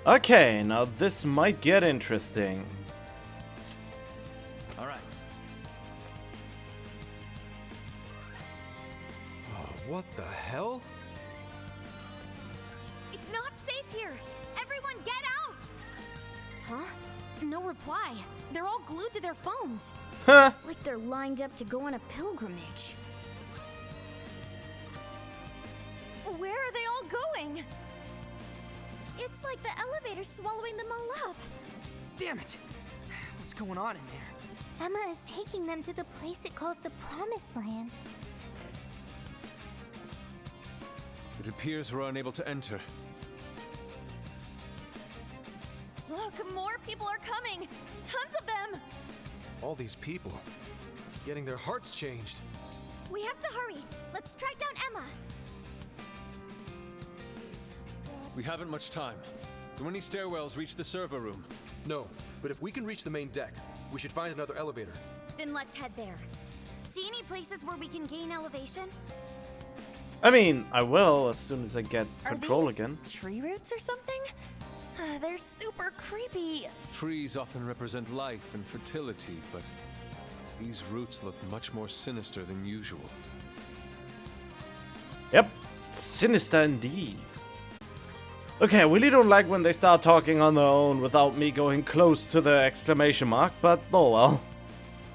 Okay, now this might get interesting. All right. Oh, what the hell? It's not safe here! Everyone get out! Huh? No reply. They're all glued to their phones. Huh. It's like they're lined up to go on a pilgrimage. Where are they all going? It's like the elevator's swallowing them all up. Damn it! What's going on in there? Emma is taking them to the place it calls the Promised Land. It appears we're unable to enter. Look, more people are coming! Tons of them! All these people, getting their hearts changed. We have to hurry. Let's track down Emma. We haven't much time. Do any stairwells reach the server room? No, but if we can reach the main deck, we should find another elevator. Then let's head there. See any places where we can gain elevation? I mean, I will as soon as I get control Are these again. tree roots or something? They're super creepy. Trees often represent life and fertility, but these roots look much more sinister than usual. Yep, sinister indeed. Okay, I really don't like when they start talking on their own without me going close to the exclamation mark, but oh well.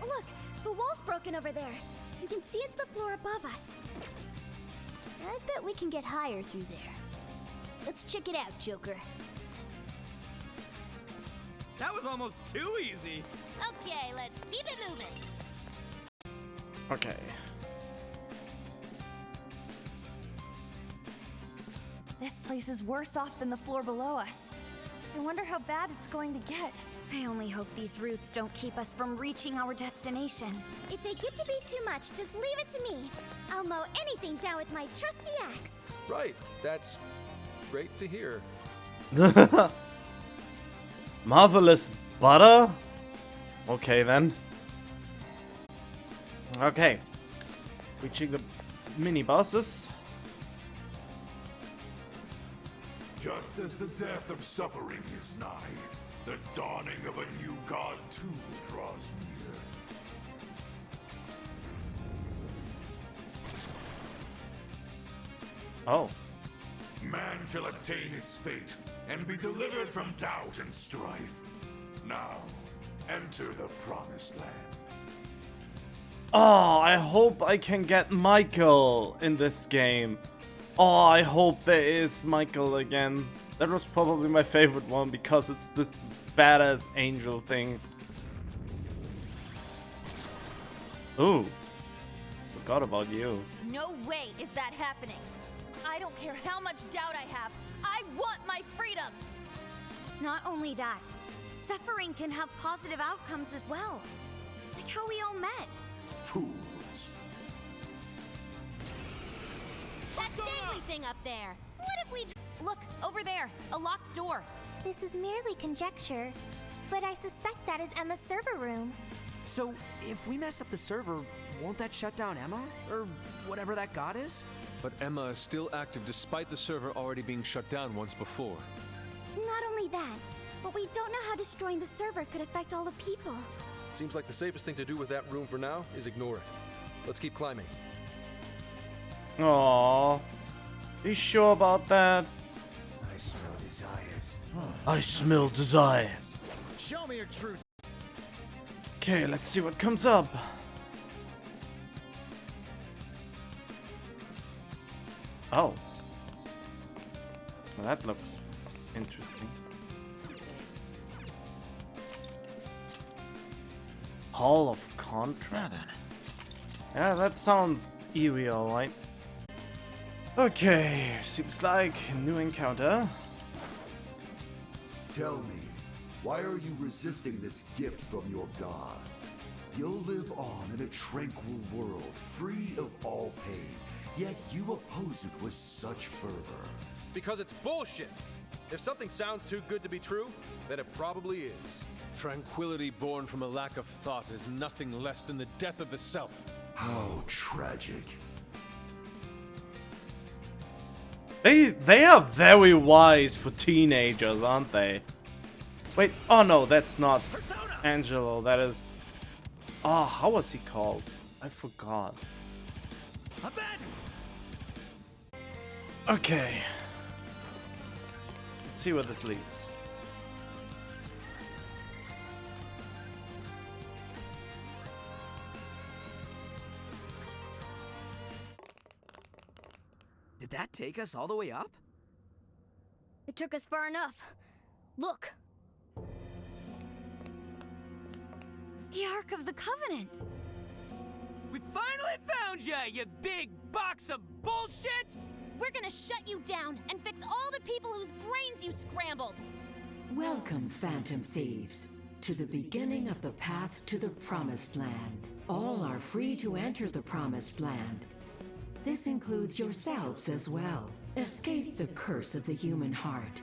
Look, the wall's broken over there. You can see it's the floor above us. I bet we can get higher through there. Let's check it out, Joker. That was almost too easy. Okay, let's keep it moving. Okay. This place is worse off than the floor below us. I wonder how bad it's going to get. I only hope these roots don't keep us from reaching our destination. If they get to be too much, just leave it to me. I'll mow anything down with my trusty axe. Right, that's great to hear. Marvelous butter? Okay then. Okay. Reaching the mini bosses. Just as the death of suffering is nigh, the dawning of a new god too draws near. Oh. Man shall attain its fate and be delivered from doubt and strife. Now, enter the Promised Land. Oh, I hope I can get Michael in this game. Oh, I hope there is Michael again. That was probably my favorite one because it's this badass angel thing. Ooh. Forgot about you. No way is that happening. I don't care how much doubt I have. I want my freedom! Not only that, suffering can have positive outcomes as well. Like how we all met. Fools. That dangly thing up there. What if we... Look, over there, a locked door. This is merely conjecture, but I suspect that is Emma's server room. So, if we mess up the server, won't that shut down Emma? Or whatever that god is? But Emma is still active despite the server already being shut down once before. Not only that, but we don't know how destroying the server could affect all the people. Seems like the safest thing to do with that room for now is ignore it. Let's keep climbing. Aww. You sure about that? I smell desires. I smell desires. Show me your true. Okay, let's see what comes up. Oh. Well, that looks interesting. Hall of Contracts. Yeah, that sounds eerie, alright. Okay, seems like a new encounter. Tell me, why are you resisting this gift from your god? You'll live on in a tranquil world, free of all pain, yet you oppose it with such fervor. Because it's bullshit! If something sounds too good to be true, then it probably is. Tranquility born from a lack of thought is nothing less than the death of the self. How tragic. They are very wise for teenagers, aren't they? Wait, oh no, that's not Angelo, that is... Oh, how was he called? I forgot. Okay. Let's see where this leads. Did that take us all the way up? It took us far enough. Look! The Ark of the Covenant! We finally found ya, you big box of bullshit! We're gonna shut you down and fix all the people whose brains you scrambled! Welcome, Phantom Thieves, to the beginning of the path to the Promised Land. All are free to enter the Promised Land. This includes yourselves as well. Escape the curse of the human heart.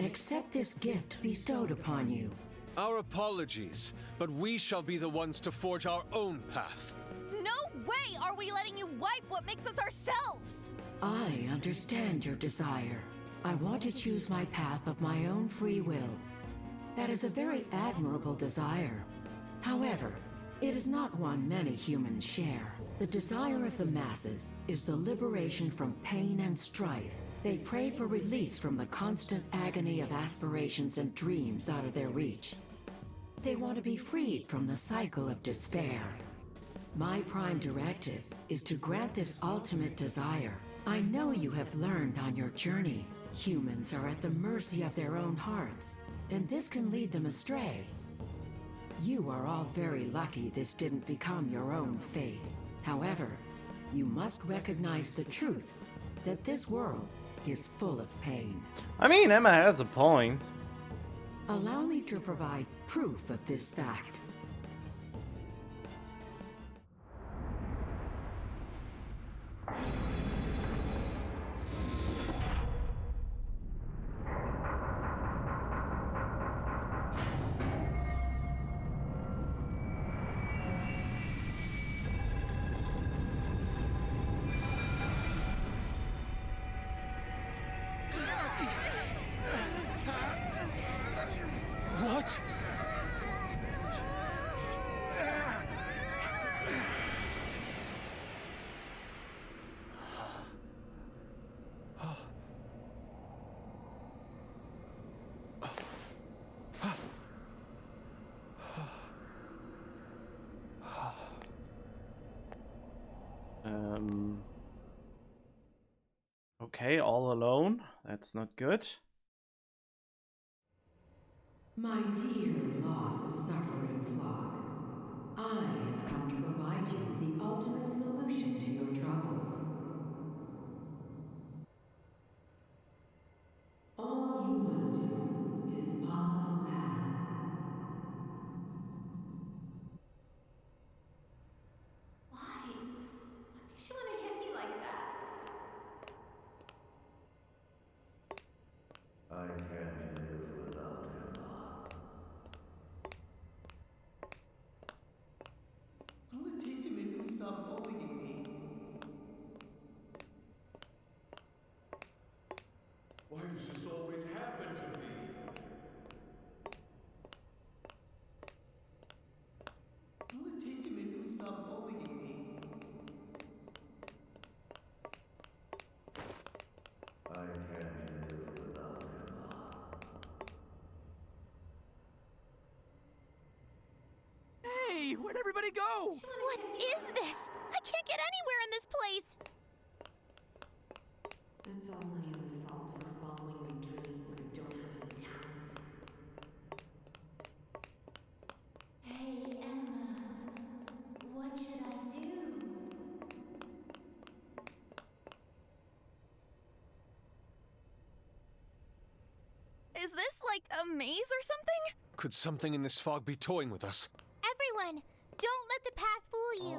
Accept this gift bestowed upon you. Our apologies, but we shall be the ones to forge our own path. No way are we letting you wipe what makes us ourselves! I understand your desire. I want to choose my path of my own free will. That is a very admirable desire. However, it is not one many humans share. The desire of the masses is the liberation from pain and strife. They pray for release from the constant agony of aspirations and dreams out of their reach. They want to be freed from the cycle of despair. My prime directive is to grant this ultimate desire. I know you have learned on your journey. Humans are at the mercy of their own hearts, and this can lead them astray. You are all very lucky this didn't become your own fate. However, you must recognize the truth that this world is full of pain. I mean, Emma has a point. Allow me to provide proof of this fact. What? Okay, all alone. That's not good. My dear lost suffering flock, I have come to provide you the ultimate solution to your troubles. All you must do is follow the path. Why? What makes you want to hit me like that? I can't live without Emma. What'll it take to make them stop bullying me? Why does this always happen to me? What'll it take to make them stop bullying me? I can't live without Emma. Hey, where'd everybody go? What is this? I can't get anywhere in this place! It's all my own fault for following my dream when I don't have any talent. Hey, Emma. What should I do? Is this like a maze or something? Could something in this fog be toying with us? Everyone, don't let the path fool you.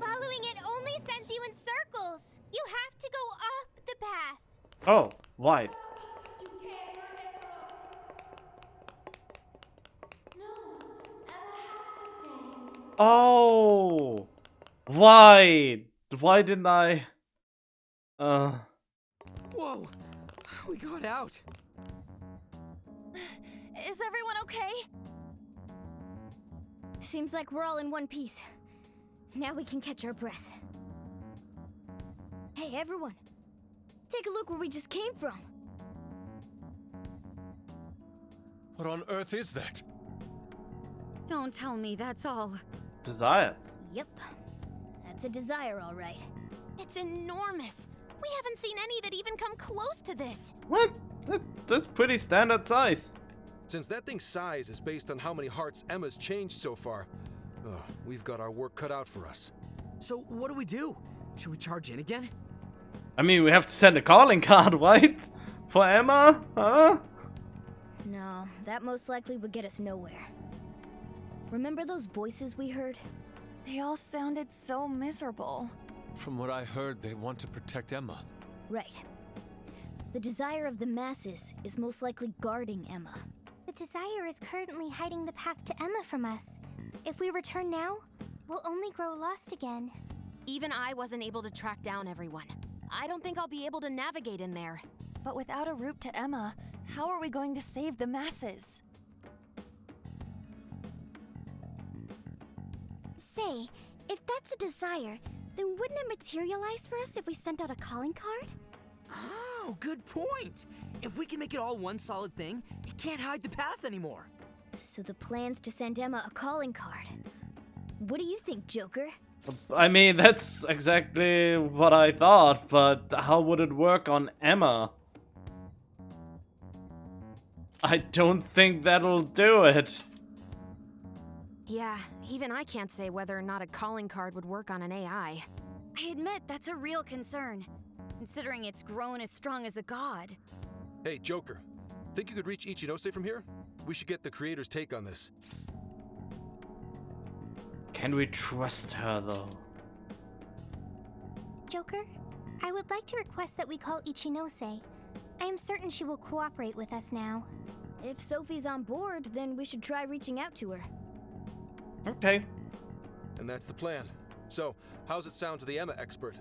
Following it only sends you in circles. You have to go off the path. Oh, why? You can't hurt Emma. No, Emma has to stay. Oh, why? Why didn't I? Whoa! We got out. Is everyone okay? Seems like we're all in one piece. Now we can catch our breath. Hey, everyone. Take a look where we just came from. What on earth is that? Don't tell me that's all. Desires. Yep. That's a desire, all right. It's enormous. We haven't seen any that even come close to this. What? That's pretty standard size. Since that thing's size is based on how many hearts Emma's changed so far, we've got our work cut out for us. So what do we do? Should we charge in again? I mean, we have to send a calling card, right? For Emma? Huh? No, that most likely would get us nowhere. Remember those voices we heard? They all sounded so miserable. From what I heard, they want to protect Emma. Right. The desire of the masses is most likely guarding Emma. The desire is currently hiding the path to Emma from us. If we return now, we'll only grow lost again. Even I wasn't able to track down everyone. I don't think I'll be able to navigate in there. But without a route to Emma, how are we going to save the masses? Say, if that's a desire, then wouldn't it materialize for us if we sent out a calling card? Oh, good point. If we can make it all one solid thing, it can't hide the path anymore. So the plan's to send Emma a calling card. What do you think, Joker? I mean, that's exactly what I thought, but how would it work on Emma? I don't think that'll do it. Yeah, even I can't say whether or not a calling card would work on an AI. I admit that's a real concern, considering it's grown as strong as a god. Hey, Joker. Think you could reach Ichinose from here? We should get the creator's take on this. Can we trust her, though? Joker, I would like to request that we call Ichinose. I am certain she will cooperate with us now. If Sophie's on board, then we should try reaching out to her. Okay. And that's the plan. So, how's it sound to the Emma expert?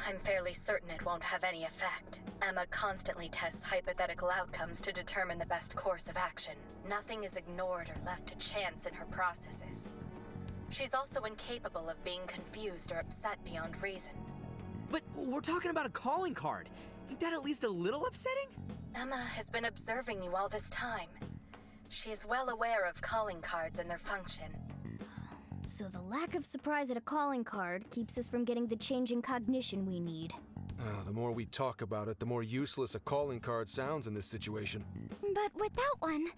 I'm fairly certain it won't have any effect. Emma constantly tests hypothetical outcomes to determine the best course of action. Nothing is ignored or left to chance in her processes. She's also incapable of being confused or upset beyond reason. But we're talking about a calling card. Ain't that at least a little upsetting? Emma has been observing you all this time. She's well aware of calling cards and their function. So the lack of surprise at a calling card keeps us from getting the change in cognition we need. The more we talk about it, the more useless a calling card sounds in this situation. But without one...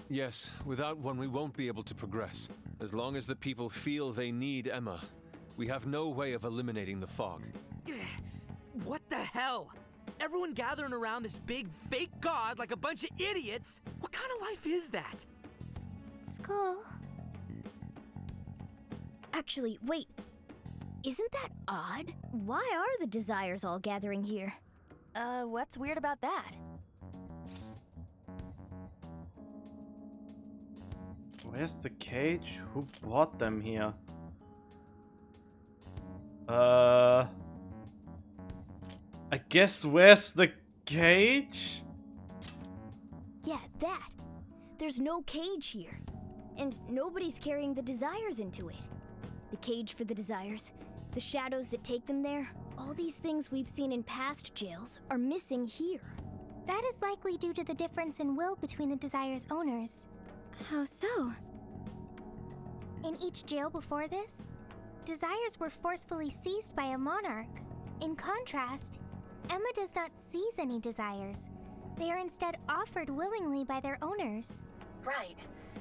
Yes, without one we won't be able to progress. As long as the people feel they need Emma, we have no way of eliminating the fog. What the hell? Everyone gathering around this big fake god like a bunch of idiots? What kind of life is that? Skull... Actually, wait. Isn't that odd? Why are the desires all gathering here? What's weird about that? Where's the cage? Who brought them here? I guess where's the cage? Yeah, that. There's no cage here. And nobody's carrying the desires into it. The cage for the desires, the shadows that take them there, all these things we've seen in past jails are missing here. That is likely due to the difference in will between the desire's owners. How so? In each jail before this, desires were forcefully seized by a monarch. In contrast, Emma does not seize any desires. They are instead offered willingly by their owners. Right.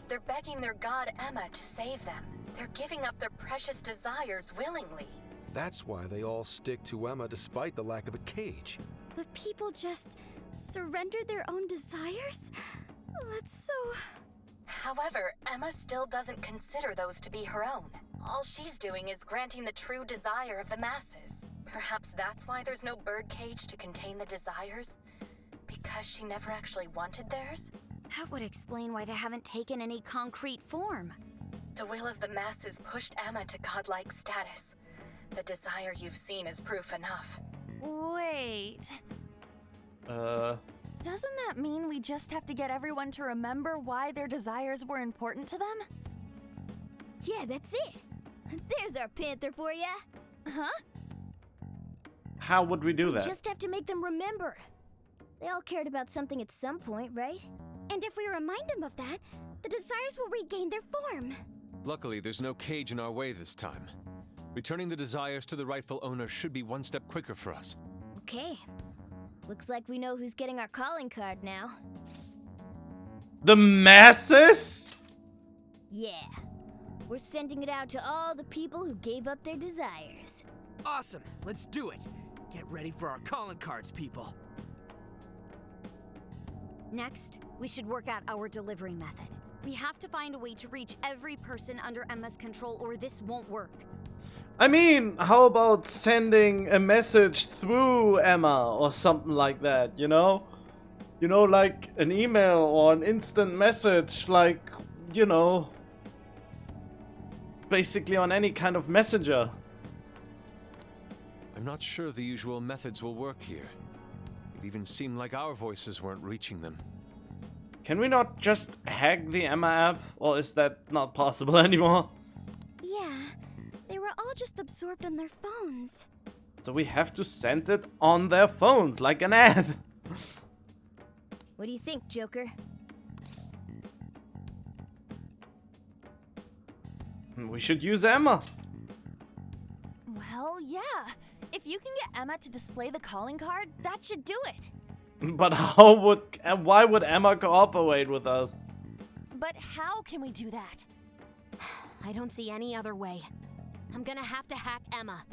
They're begging their god Emma to save them. They're giving up their precious desires willingly. That's why they all stick to Emma despite the lack of a cage. The people just surrendered their own desires? That's so... However, Emma still doesn't consider those to be her own. All she's doing is granting the true desire of the masses. Perhaps that's why there's no birdcage to contain the desires? Because she never actually wanted theirs? That would explain why they haven't taken any concrete form. The will of the masses pushed Emma to godlike status. The desire you've seen is proof enough. Wait. Doesn't that mean we just have to get everyone to remember why their desires were important to them? Yeah, that's it. There's our panther for ya. Huh? How would we do that? Just have to make them remember. They all cared about something at some point, right? And if we remind them of that, the desires will regain their form. Luckily, there's no cage in our way this time. Returning the desires to the rightful owner should be one step quicker for us. Okay. Looks like we know who's getting our calling card now. The masses? Yeah. We're sending it out to all the people who gave up their desires. Awesome. Let's do it. Get ready for our calling cards, people. Next, we should work out our delivery method. We have to find a way to reach every person under Emma's control or this won't work. I mean, how about sending a message through Emma or something like that, you know? You know, like an email or an instant message, like, you know, basically on any kind of messenger. I'm not sure the usual methods will work here. It even seemed like our voices weren't reaching them. Can we not just hack the Emma app, or is that not possible anymore? Yeah, they were all just absorbed on their phones. So we have to send it on their phones, like an ad. What do you think, Joker? We should use Emma. Well, yeah. If you can get Emma to display the calling card, that should do it. But why would Emma cooperate with us? But how can we do that? I don't see any other way. I'm gonna have to hack Emma.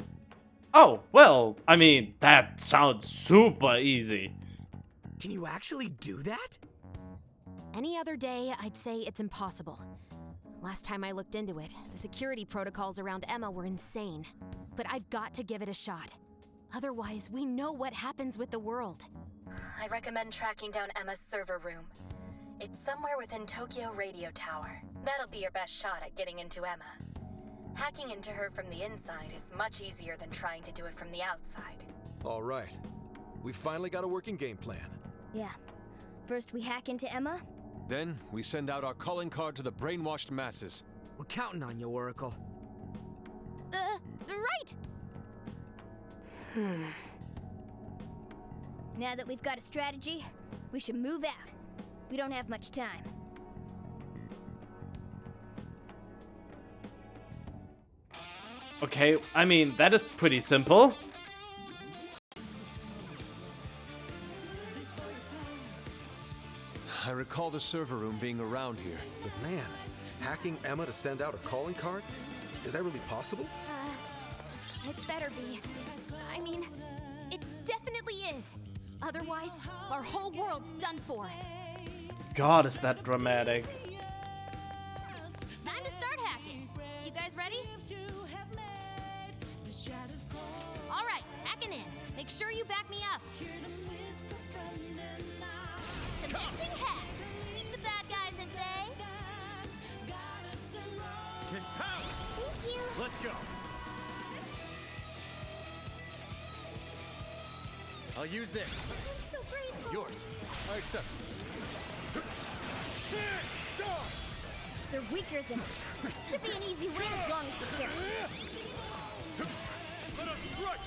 Oh, well, I mean, that sounds super easy. Can you actually do that? Any other day, I'd say it's impossible. Last time I looked into it, the security protocols around Emma were insane. But I've got to give it a shot. Otherwise, we know what happens with the world. I recommend tracking down Emma's server room. It's somewhere within Tokyo Radio Tower. That'll be your best shot at getting into Emma. Hacking into her from the inside is much easier than trying to do it from the outside. All right. We finally got a working game plan. Yeah. First we hack into Emma. Then, we send out our calling card to the brainwashed masses. We're counting on you, Oracle. Right! Now that we've got a strategy, we should move out. We don't have much time. Okay, I mean, that is pretty simple. I recall the server room being around here. But man, hacking Emma to send out a calling card? Is that really possible? It better be. I mean, it definitely is. Otherwise, our whole world's done for. God, is that dramatic. Time to start hacking. You guys ready? All right, hacking in. Make sure you back me up. Commencing hack. Keep the bad guys at bay. Miss Power! Thank you. Let's go! I'll use this. I'm so grateful. Yours. I accept. They're weaker than us. Should be an easy win as long as we're careful. Let us strike!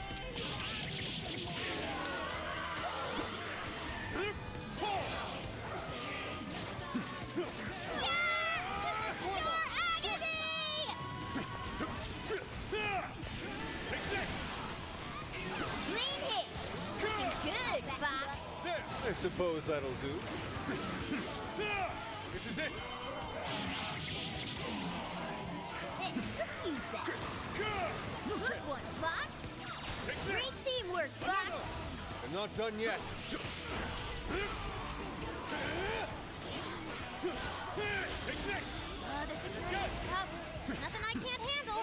I suppose that'll do. This is it! Hey, let's use that. Good one, Fox. Great teamwork, Fox. They're not done yet. Oh, this is tough. Nothing I can't handle.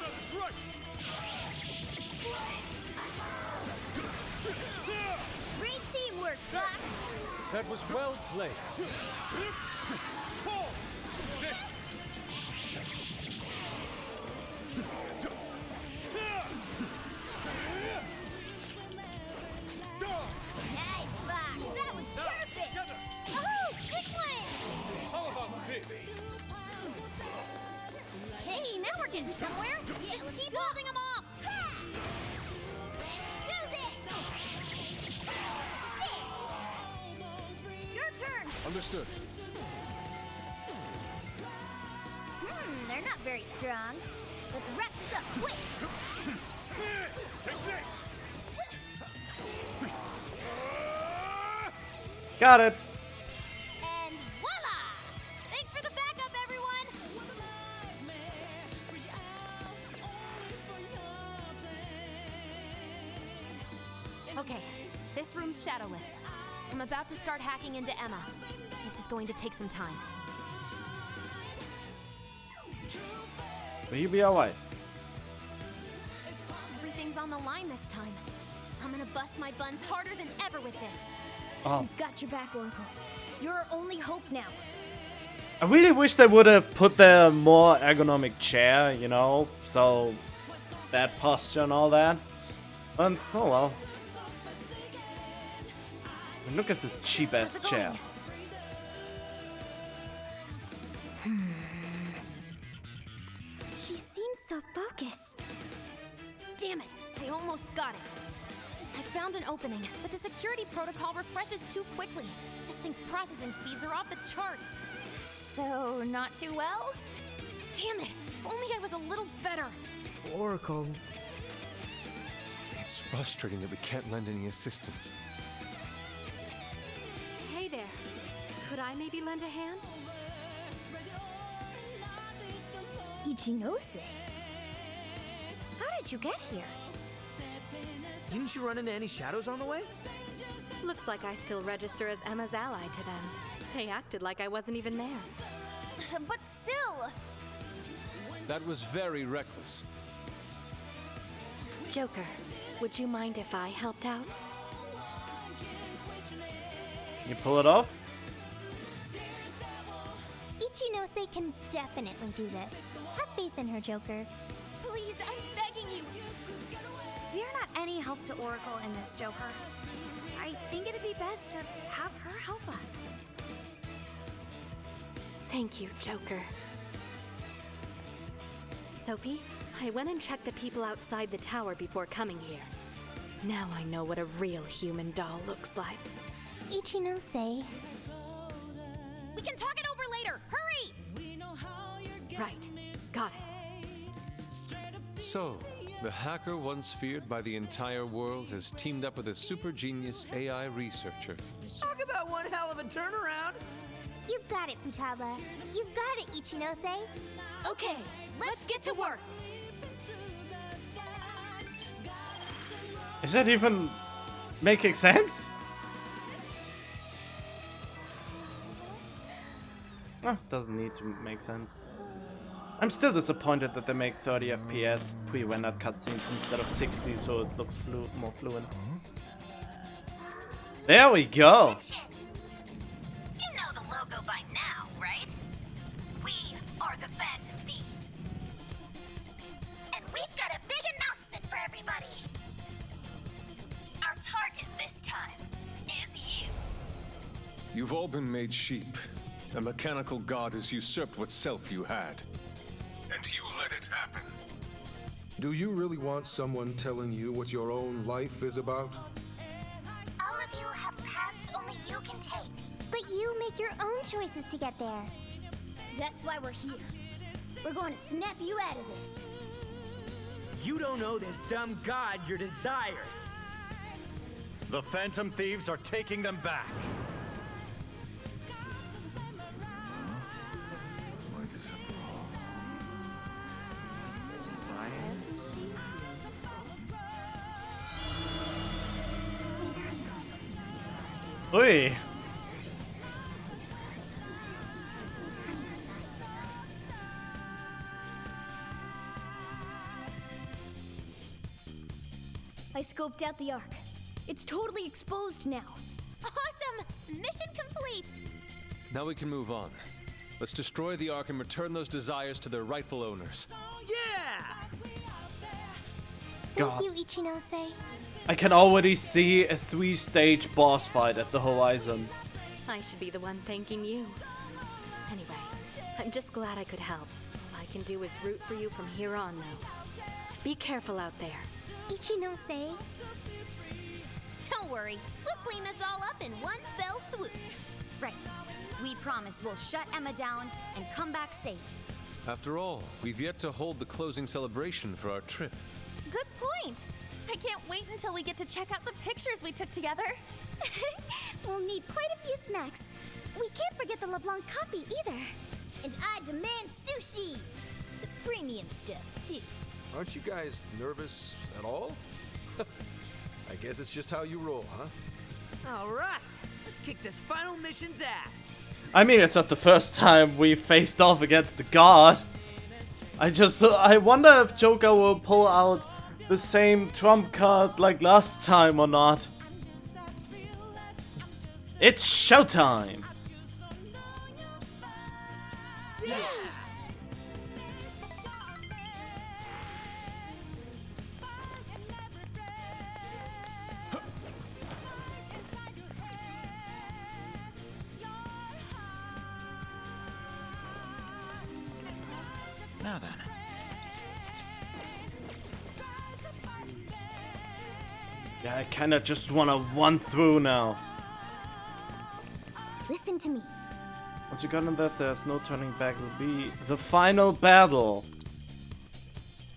Great teamwork, Fox. That was well played. hidden somewhere. Just keep holding them off. Let's do this. There. Your turn. Understood. They're not very strong. Let's wrap this up quick. Take this! Got it. And voila! Thanks for the backup, everyone. Okay, this room's shadowless. I'm about to start hacking into Emma. This is going to take some time. Will you be alright? Everything's on the line this time. I'm gonna bust my buns harder than ever with this. Oh. We've got your back, Oracle. You're our only hope now. I really wish they would have put the more ergonomic chair, you know, so bad posture and all that. But oh well. And look at this cheap ass chair. She seems so focused. Damn it, I almost got it. I found an opening, but the security protocol refreshes too quickly. This thing's processing speeds are off the charts. So, not too well? Damn it, if only I was a little better. Oracle. It's frustrating that we can't lend any assistance. Hey there, could I maybe lend a hand? Ichinose. How did you get here? Didn't you run into any shadows on the way? Looks like I still register as Emma's ally to them. They acted like I wasn't even there. But still. That was very reckless. Joker, would you mind if I helped out? Can you pull it off? Ichinose can definitely do this. Have faith in her, Joker. Please, I'm begging you. We are not any help to Oracle in this, Joker. I think it'd be best to have her help us. Thank you, Joker. Sophie, I went and checked the people outside the tower before coming here. Now I know what a real human doll looks like. Ichinose. We can talk it over later. Hurry! Right. Got it. So, the hacker once feared by the entire world has teamed up with a super genius AI researcher. Talk about one hell of a turnaround. You've got it, Futaba. You've got it, Ichinose. Okay, let's get to work. Is that even making sense? No, doesn't need to make sense. I'm still disappointed that they make 30 FPS pre-rendered cutscenes instead of 60, so it looks more fluent. There we go. You know the logo by now, right? We are the Phantom Thieves. And we've got a big announcement for everybody. Our target this time is you. You've all been made sheep. A mechanical god has usurped what self you had. And you let it happen. Do you really want someone telling you what your own life is about? All of you have paths only you can take. But you make your own choices to get there. That's why we're here. We're going to snap you out of this. You don't owe this dumb god your desires. The Phantom Thieves are taking them back. Ui. I scoped out the Ark. It's totally exposed now. Awesome! Mission complete! Now we can move on. Let's destroy the Ark and return those desires to their rightful owners. Yeah! God. Thank you, Ichinose. I can already see a 3-stage boss fight at the horizon. I should be the one thanking you. Anyway, I'm just glad I could help. I I can do is root for you from here on, though. Be careful out there. Ichinose. Don't worry, we'll clean this all up in one fell swoop. Right. We promise we'll shut Emma down and come back safe. After all, we've yet to hold the closing celebration for our trip. Good point. I can't wait until we get to check out the pictures we took together. We'll need quite a few snacks. We can't forget the LeBlanc coffee either. And I demand sushi! The premium stuff, too. Aren't you guys nervous at all? I guess it's just how you roll, huh? All right, let's kick this final mission's ass. I mean, it's not the first time we faced off against the god. I wonder if Joker will pull out the same trump card like last time or not. It's showtime! Yeah! Now then. Yeah, I kinda just wanna run through now. Listen to me. Once you got in that, there's no turning back. It will be the final battle.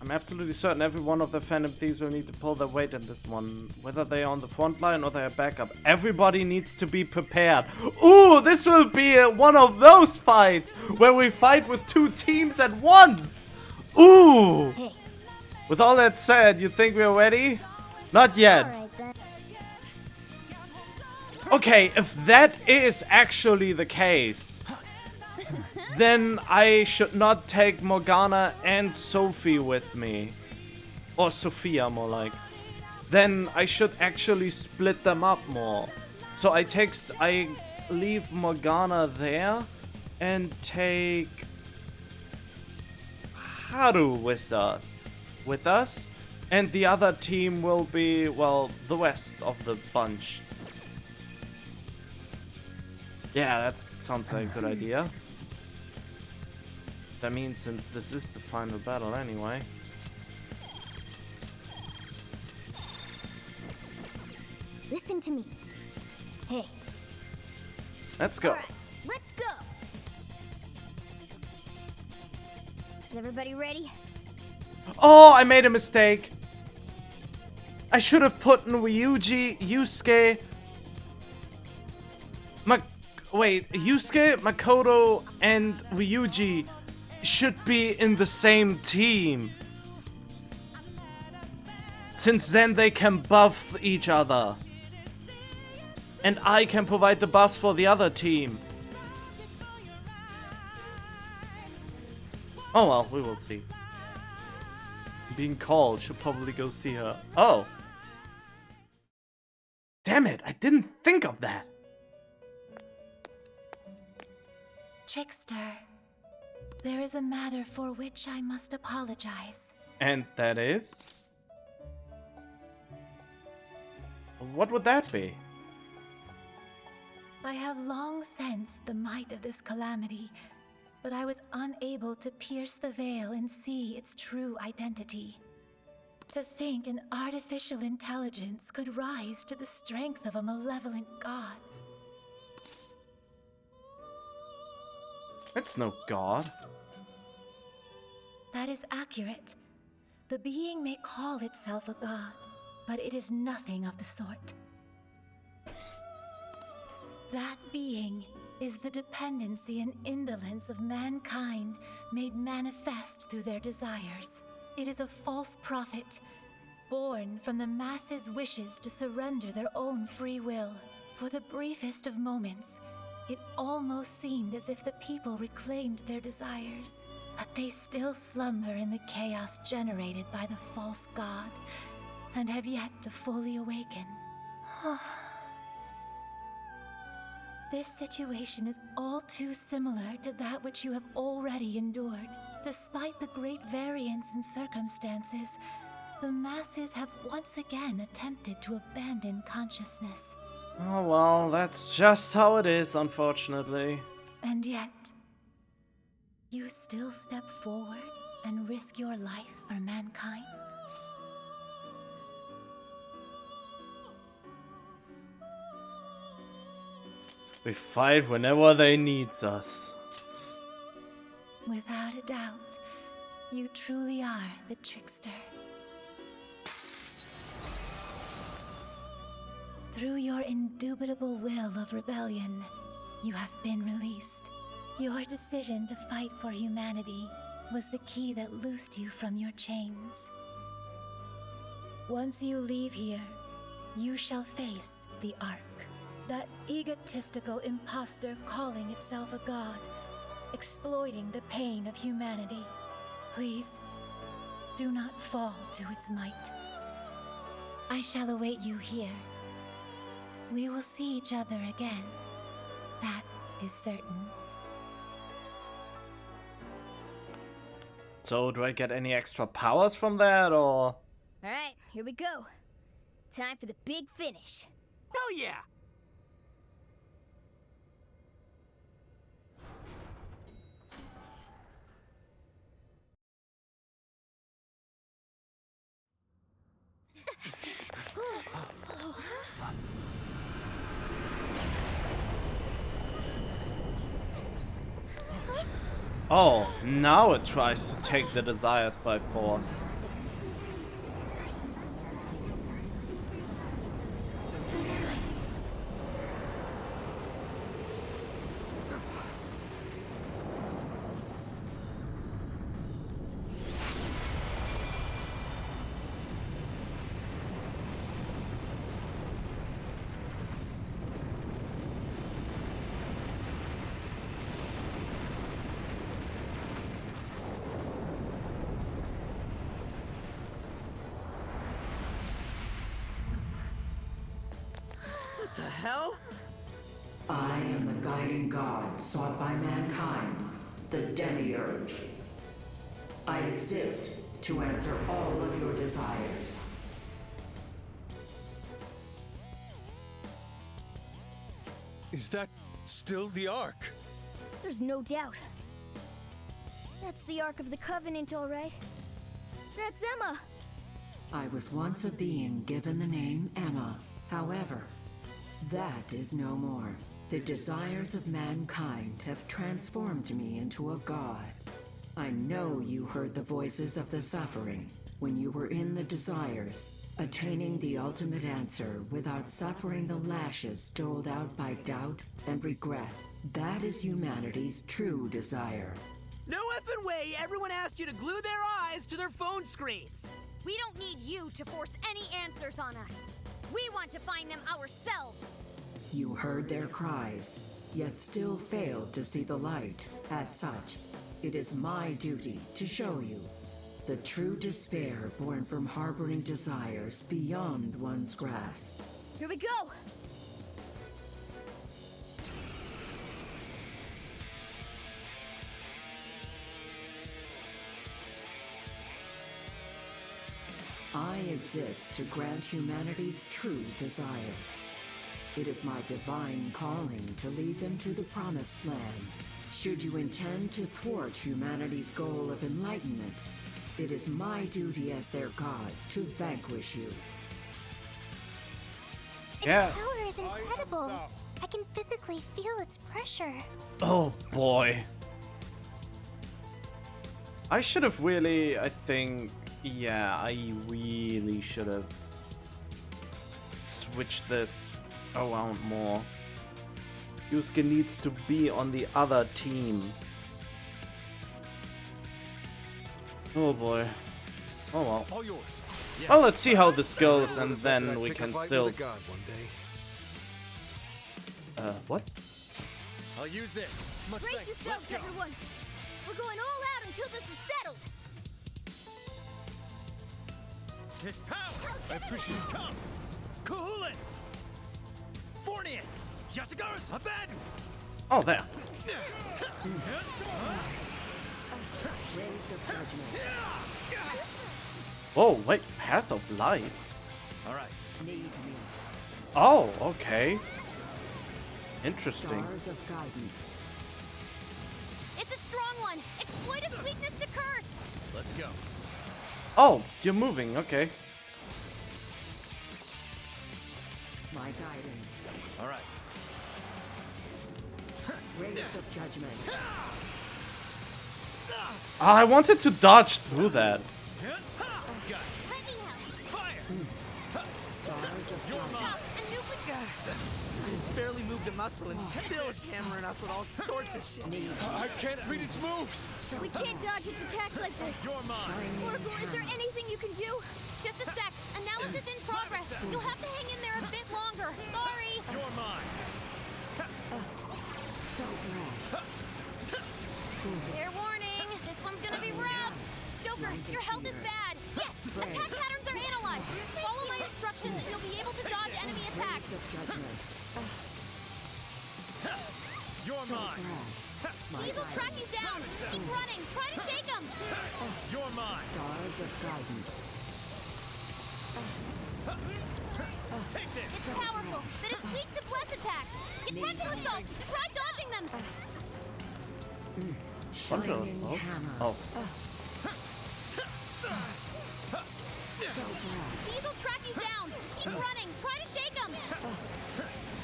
I'm absolutely certain every one of the Phantom Thieves will need to pull their weight in this one. Whether they are on the front line or they are backup. Everybody needs to be prepared. Ooh, this will be one of those fights where we fight with two teams at once. Ooh. Hey. With all that said, you think we're ready? Not yet. All right, then. Okay, if that is actually the case, then I should not take Morgana and Sophie with me. Or Sophia, more like. Then I should actually split them up more. So I leave Morgana there and take Haru with us. And the other team will be, well, the rest of the bunch. Yeah, that sounds like a good idea. That means since this is the final battle anyway. Listen to me. Hey. Let's go. All right, let's go. Is everybody ready? Oh, I made a mistake. I should have put in Ryuji, Yusuke, Yusuke, Makoto, and Ryuji should be in the same team. Since then they can buff each other. And I can provide the buffs for the other team. Oh well, we will see. Being called, should probably go see her. Oh! Damn it, I didn't think of that! Trickster, there is a matter for which I must apologize. And that is? What would that be? I have long sensed the might of this calamity, but I was unable to pierce the veil and see its true identity. To think an artificial intelligence could rise to the strength of a malevolent god. It's no god. That is accurate. The being may call itself a god, but it is nothing of the sort. That being is the dependency and indolence of mankind made manifest through their desires. It is a false prophet, born from the masses' wishes to surrender their own free will. For the briefest of moments, it almost seemed as if the people reclaimed their desires, but they still slumber in the chaos generated by the false god, and have yet to fully awaken. This situation is all too similar to that which you have already endured. Despite the great variance in circumstances, the masses have once again attempted to abandon consciousness. Oh well, that's just how it is, unfortunately. And yet, you still step forward and risk your life for mankind? We fight whenever they needs us. Without a doubt, you truly are the trickster. Through your indubitable will of rebellion, you have been released. Your decision to fight for humanity was the key that loosed you from your chains. Once you leave here, you shall face the Ark. That egotistical imposter calling itself a god, exploiting the pain of humanity. Please, do not fall to its might. I shall await you here. We will see each other again. That is certain. So, do I get any extra powers from that, or? Alright, here we go. Time for the big finish. Hell yeah! Oh, now it tries to take the desires by force. The hell? I am the guiding god sought by mankind, the Demiurge. I exist to answer all of your desires. Is that still the Ark? There's no doubt. That's the Ark of the Covenant, all right. That's Emma. I was once a being given the name Emma. However, that is no more. The desires of mankind have transformed me into a god. I know you heard the voices of the suffering when you were in the desires, attaining the ultimate answer without suffering the lashes doled out by doubt and regret. That is humanity's true desire. No effing way everyone asked you to glue their eyes to their phone screens! We don't need you to force any answers on us. We want to find them ourselves. You heard their cries, yet still failed to see the light. As such, it is my duty to show you the true despair born from harboring desires beyond one's grasp. Here we go. I exist to grant humanity's true desire. It is my divine calling to lead them to the promised land. Should you intend to thwart humanity's goal of enlightenment, it is my duty as their god to vanquish you. Yeah. Its power is incredible. I can physically feel its pressure. Oh boy. I should have really, I think, yeah, I really should have switched this around more. Yusuke needs to be on the other team. Oh boy. Oh well. All yours. Well, let's see how this goes, and then we can still. What? I'll use this. Much Brace thanks. yourselves, everyone. We're going all out until this is settled. His power! I appreciate it. Come! Kahulin! Fornius! Yatagaris! Abaddon! Oh, there. Oh, wait. Path of Life? Alright. Oh, okay. Interesting. Stars of guidance. It's a strong one. Exploit its weakness to curse. Let's go. Oh, you're moving. Okay. My guidance. All right. Rays of judgment. I wanted to dodge through that. It's barely moved a muscle and still it's hammering us with all sorts of shit. I can't read its moves. We can't dodge its attacks like this. You're mine. Oracle, is there anything you can do? Just a sec. Analysis in progress. You'll have to hang in there a bit longer. Sorry. You're mine. So glad. Fair warning. This one's gonna be rough. Joker, your health is bad. Yes, attack patterns are analyzed. Follow my instructions and you'll be able to dodge enemy attacks. You're mine. These will track you down. Keep running. Try to shake them. You're mine. Stars of guidance. Take this. It's powerful, but it's weak to bless attacks. Get frontal assault. Try dodging them. Frontal assault? Oh. These will track you down. Keep running. Try to shake them.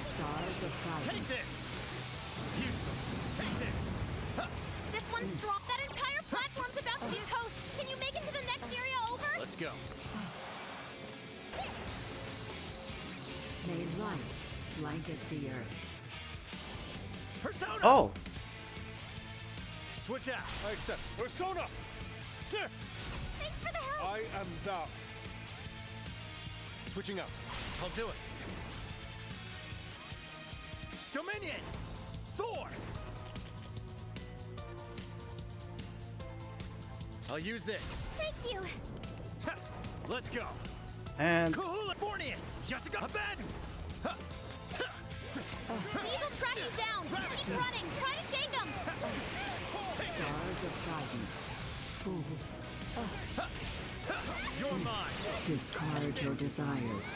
Stars of guidance. Take this. Useless. Take this. This one's strong. That entire platform's about to be toast. Can you make it to the next area over? Let's go. May light blanket the earth. Persona. Oh. Switch out. I accept. Persona. Thanks for the help. I am thou. Switching out. I'll do it. Dominion. Thor. I'll use this. Thank you. Let's go. And Kahula Fornius. Yatsuga Aben. These will track you down. Keep running. Try to shake them. Stars of guidance. Fools. You're mine. Discard your desires.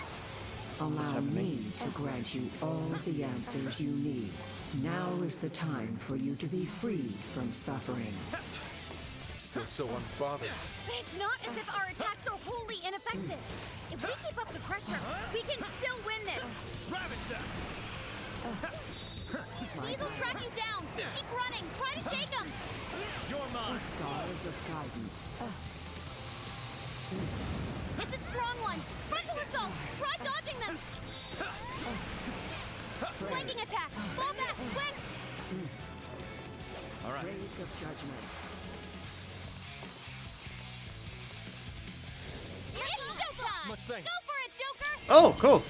Allow me to grant you all the answers you need. Now is the time for you to be freed from suffering. Still so unbothered. But it's not as if our attacks are wholly ineffective. If we keep up the pressure, we can still win this. Ravage them. These will track you down. Keep running. Try to shake them. You're mine. Stars of guidance. It's a strong one. Frontal assault. Try dodging them. Flanking attack. Fall back. Quick. All right. Rays of judgment. It's showtime. Much thanks. Go for it, Joker. oh, cool.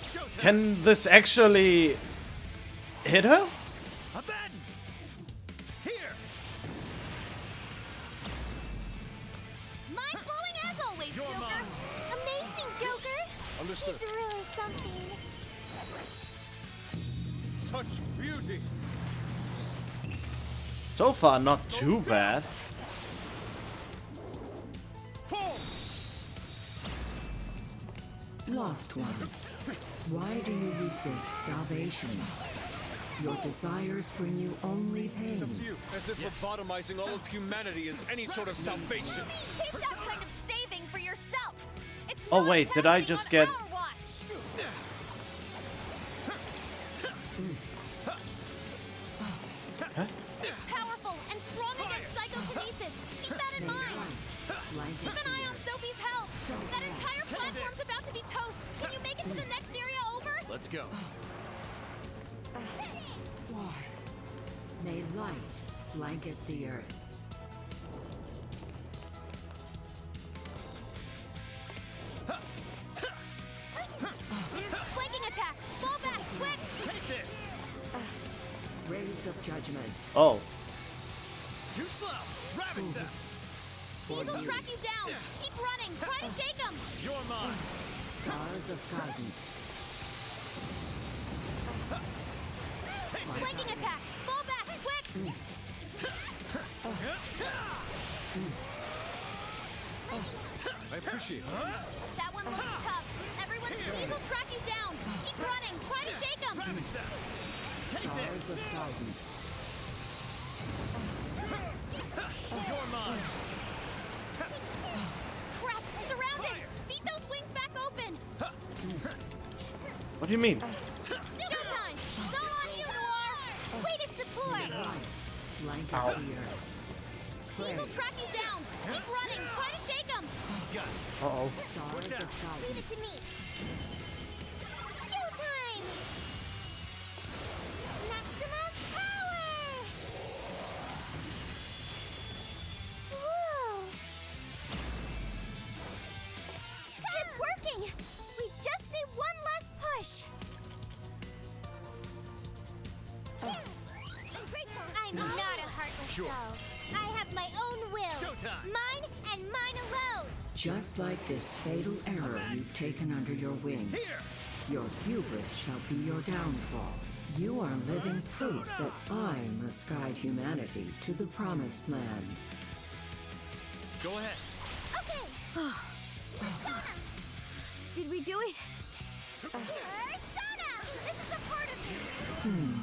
Showtime. Can this actually hit her? Aben. Here. Mind-blowing as always, You're Joker. mine. Amazing, Joker! Understood. He's really something. Such beauty. So far, not too bad. Lost ones, why do you resist salvation? Your desires bring you only pain. It's up to you. As if lobotomizing all of humanity is any sort of salvation. Keep that kind of saving for yourself. It's Oh not wait, did I happening just on get... our watch. It's powerful and strong against psychokinesis. Keep that in mind. Keep an eye on Sophie's health. That entire platform's about to be toast. Can you make it to the next area over? Let's go. Why? May light blanket the earth. Flanking attack. Fall back. Quick. Take this. Rays of judgment. Oh. Too slow. Ravage them. These will track you down. Keep running. Try to shake them. You're mine. Stars of guidance. Flanking attack. Fall back. Quick. I appreciate it. That one looks tough. Everyone's these will track you down. Keep running. Try to shake them. Ravage them. Take Stars this. of guidance. do you mean? Showtime! It's all on you, Noir! Way to support! Blanket Ow. here. These will track you down. Keep running. Try to shake them. Uh-oh. Stars of thousands. Leave it to me. Showtime! Maximum power! Whoa! It's working! We just need one last push. I'm not a heartless doll. I have my own will. Showtime! Mine and mine alone. Just like this fatal error you've taken under your wing. Here! Your hubris shall be your downfall. You are living proof that I must guide humanity to the promised land. Go ahead. Okay. Persona! Did we do it? Persona! This is a part of you.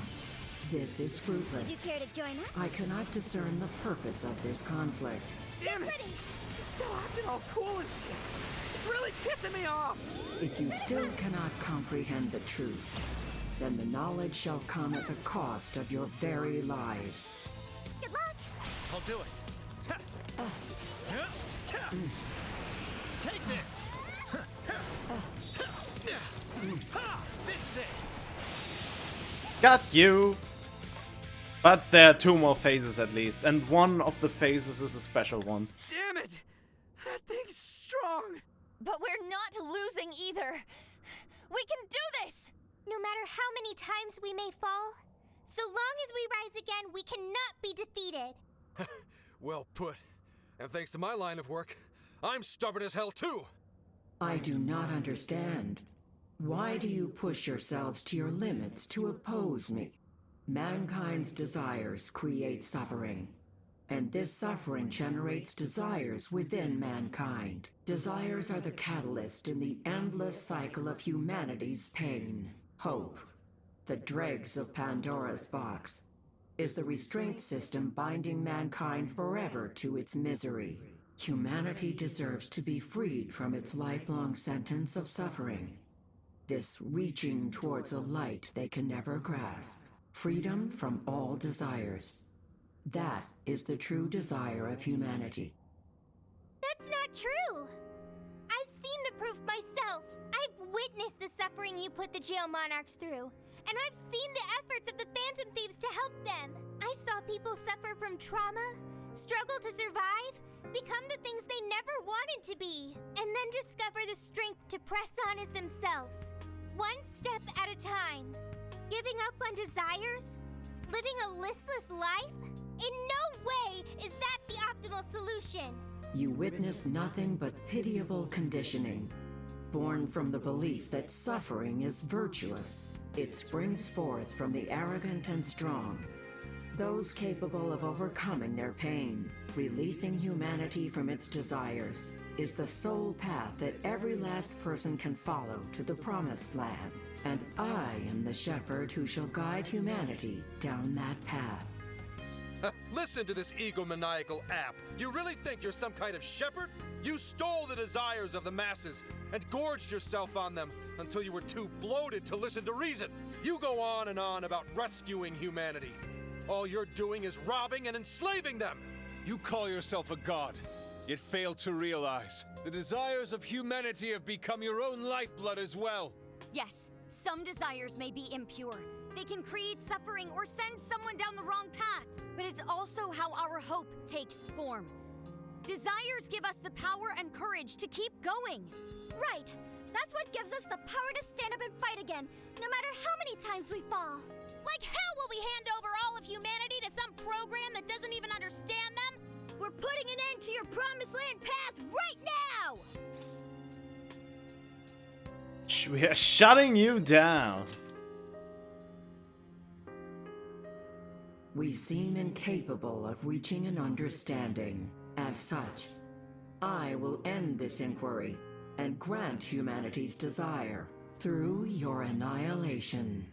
This is fruitless. Would you care to join us? I cannot discern the purpose of this conflict. Damn it! You're still acting all cool and shit. It's really pissing me off. If you still cannot comprehend the truth, then the knowledge shall come at the cost of your very lives. Good luck. I'll do it. Take this. This is it. Got you! But there are 2 more phases at least, and one of the phases is a special one. Damn it! That thing's strong. But we're not losing either. We can do this! No matter how many times we may fall, so long as we rise again, we cannot be defeated. Well put. And thanks to my line of work, I'm stubborn as hell too. I do not understand. Why do you push yourselves to your limits to oppose me? Mankind's desires create suffering, and this suffering generates desires within mankind. Desires are the catalyst in the endless cycle of humanity's pain. Hope, the dregs of Pandora's box, is the restraint system binding mankind forever to its misery. Humanity deserves to be freed from its lifelong sentence of suffering. This reaching towards a light they can never grasp. Freedom from all desires. That is the true desire of humanity. That's not true. I've seen the proof myself. I've witnessed the suffering you put the jail monarchs through. And I've seen the efforts of the Phantom Thieves to help them. I saw people suffer from trauma, struggle to survive, become the things they never wanted to be, and then discover the strength to press on as themselves. One step at a time. Giving up on desires? Living a listless life? In no way is that the optimal solution. You witness nothing but pitiable conditioning, born from the belief that suffering is virtuous. It springs forth from the arrogant and strong, those capable of overcoming their pain. Releasing humanity from its desires is the sole path that every last person can follow to the promised land. And I am the shepherd who shall guide humanity down that path. Listen to this egomaniacal app. You really think you're some kind of shepherd? You stole the desires of the masses and gorged yourself on them until you were too bloated to listen to reason. You go on and on about rescuing humanity. All you're doing is robbing and enslaving them. You call yourself a god, yet fail to realize the desires of humanity have become your own lifeblood as well. Yes, some desires may be impure. They can create suffering or send someone down the wrong path. But it's also how our hope takes form. Desires give us the power and courage to keep going. Right. That's what gives us the power to stand up and fight again, no matter how many times we fall. Like hell will we hand over all of humanity to some program that doesn't even understand them? We're putting an end to your promised land path right now! We are shutting you down. We seem incapable of reaching an understanding. As such, I will end this inquiry and grant humanity's desire through your annihilation.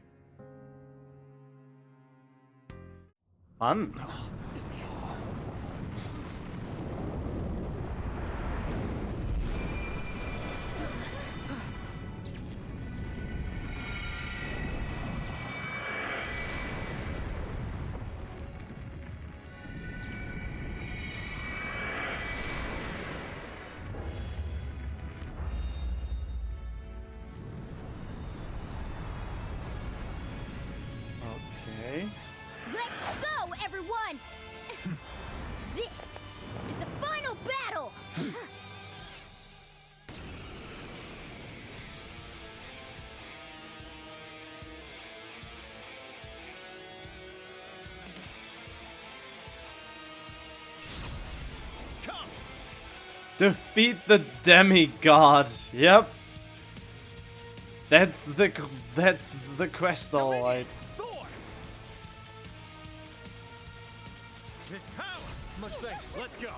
Fun. everyone! This is the final battle! Defeat the demigod. Yep. That's the quest, alright. This power! Much thanks. Let's go.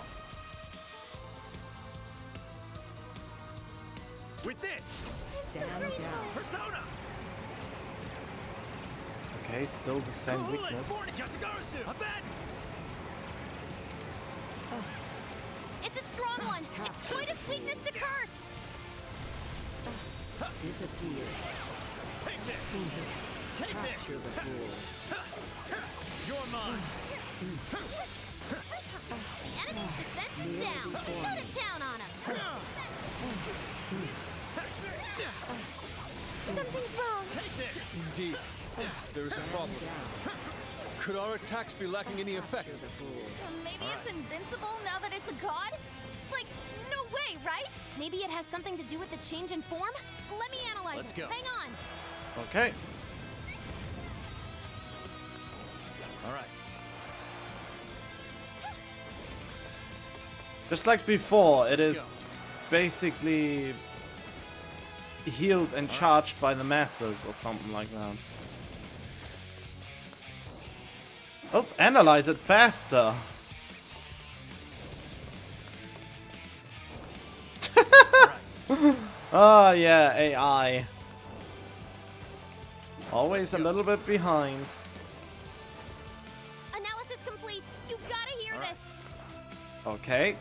With this! Stand down. Persona! Okay, still the same weakness. It's a strong one. Exploit its weakness to curse. Disappear. Take this! Take this! Capture the fool. You're mine! The enemy's defense is down. Go to town on him. Something's wrong. Take this! Indeed. There is a problem. Could our attacks be lacking any effect? Maybe it's invincible now that it's a god? Like, no way, right? Maybe it has something to do with the change in form? Let me analyze Let's it. go. Hang on. Okay. All right. Just like before, it is basically healed and charged by the masses or something like that. Oh, analyze it faster. Oh yeah, AI. Always a little bit behind. Analysis complete. You gotta hear this. Okay.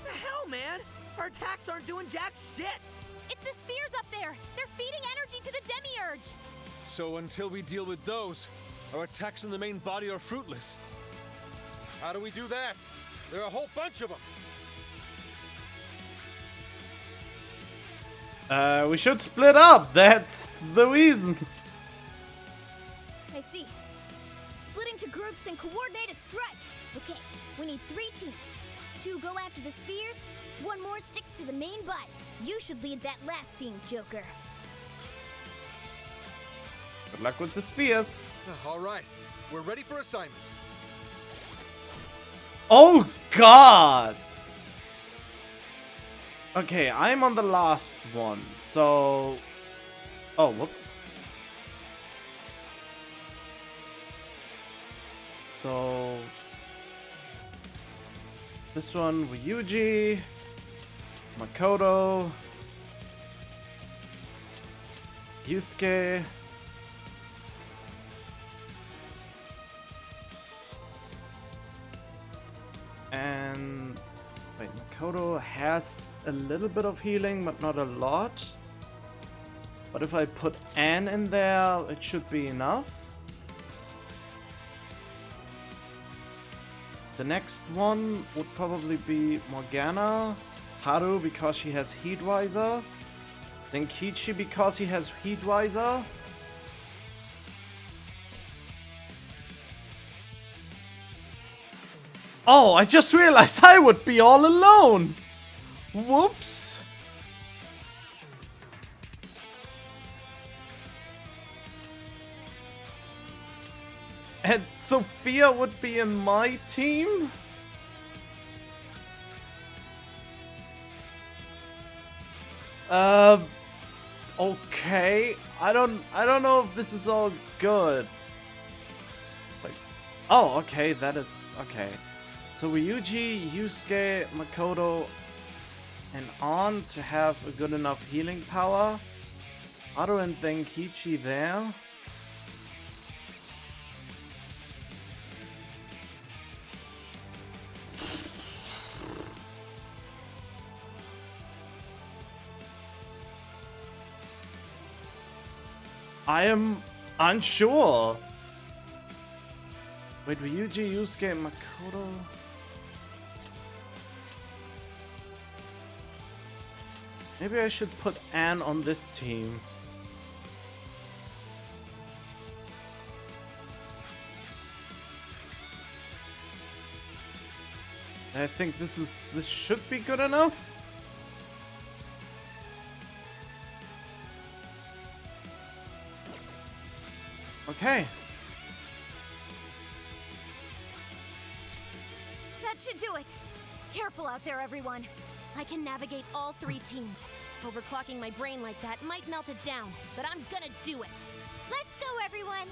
The hell, man? Our attacks aren't doing jack shit. It's the spheres up there. They're feeding energy to the demiurge. So until we deal with those, our attacks in the main body are fruitless. How do we do that? There are a whole bunch of them. We should split up. That's the reason. I see. Split into groups and coordinate a strike. Okay, we need 3 teams. 2 go after the spheres, 1 more sticks to the main body. You should lead that last team, Joker. Good luck with the spheres. All right, we're ready for assignment. Oh God! Okay, I'm on the last one, so... Oh, whoops. So... This one, Ryuji, Makoto, Yusuke, and wait, Makoto has a little bit of healing, but not a lot. But if I put Anne in there, it should be enough. The next one would probably be Morgana, Haru because she has Heat Riser, then Kichi because he has Heat Riser. Oh, I just realized I would be all alone! Whoops! And Sophia would be in my team? Okay. I don't know if this is all good. Like, oh, okay, that is okay. So Ryuji, Yusuke, Makoto, and On to have a good enough healing power. Haru and then Kichi there. I am unsure. Wait, Ryuji, Yusuke, and Makoto. Maybe I should put Anne on this team. I think this should be good enough. Okay. That should do it. Careful out there, everyone. I can navigate all 3 teams. Overclocking my brain like that might melt it down, but I'm gonna do it. Let's go, everyone!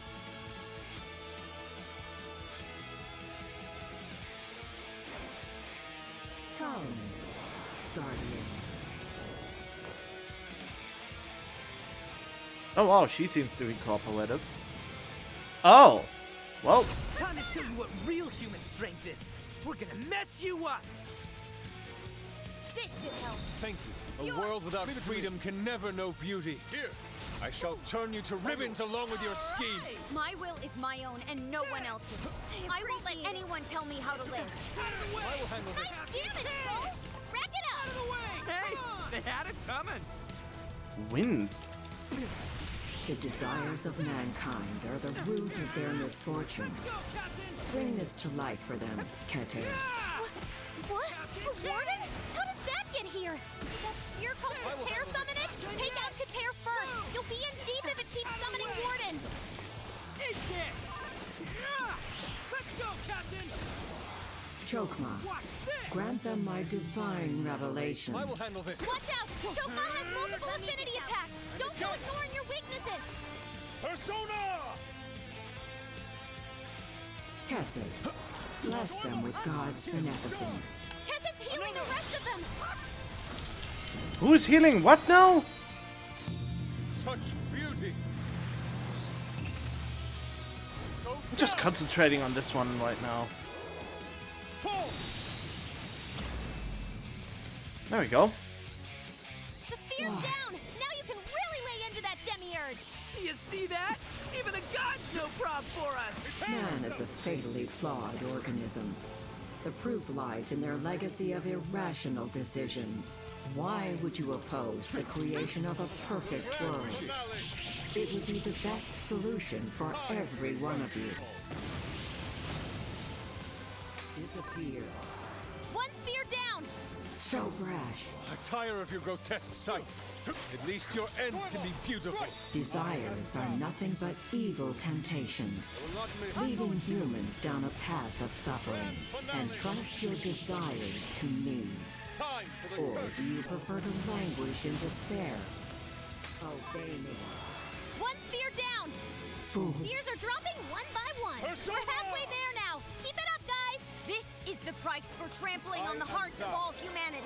Come, Guardians. Oh wow, she seems to be cooperative. Oh! Well. Time to show you what real human strength is. We're gonna mess you up! This should help. Thank you. A world without freedom can never know beauty. Here, I shall turn you to ribbons along with your scheme. My will is my own and no one else's. I won't let anyone tell me how to live. I will handle this. Nice damage, Skull! Rack it up! Hey, they had it coming. Wind. The desires of mankind are the root of their misfortune. Bring this to light for them, Kete. What? A warden? How did that get here? Did that sphere called Kater summon it? Take out Kater first! You'll be in deep if it keeps summoning wardens! Eat this! Let's go, Captain! Chokma, grant them my divine revelation. I will handle this. Watch out! Chokma has multiple affinity attacks! Don't go ignoring your weaknesses! Persona! Kesset, bless them with God's beneficence. Kesset's healing the rest of them! Who's healing what now? Such beauty. I'm just concentrating on this one right now. There we go. The sphere's down! Now you can really lay into that demiurge! You see that? Even a god's no prob for us! Man is a fatally flawed organism. The proof lies in their legacy of irrational decisions. Why would you oppose the creation of a perfect world? It would be the best solution for every one of you. Disappear. One sphere down! So brash. I tire of your grotesque sight. At least your end can be beautiful. Desires are nothing but evil temptations, leading humans down a path of suffering. And trust your desires to me. Or do you prefer to languish in despair? Obey me. One sphere down! Fool. Spheres are dropping one by one! Persona! We're halfway there now! Keep it up, guys! This is the price for trampling on the hearts of all humanity!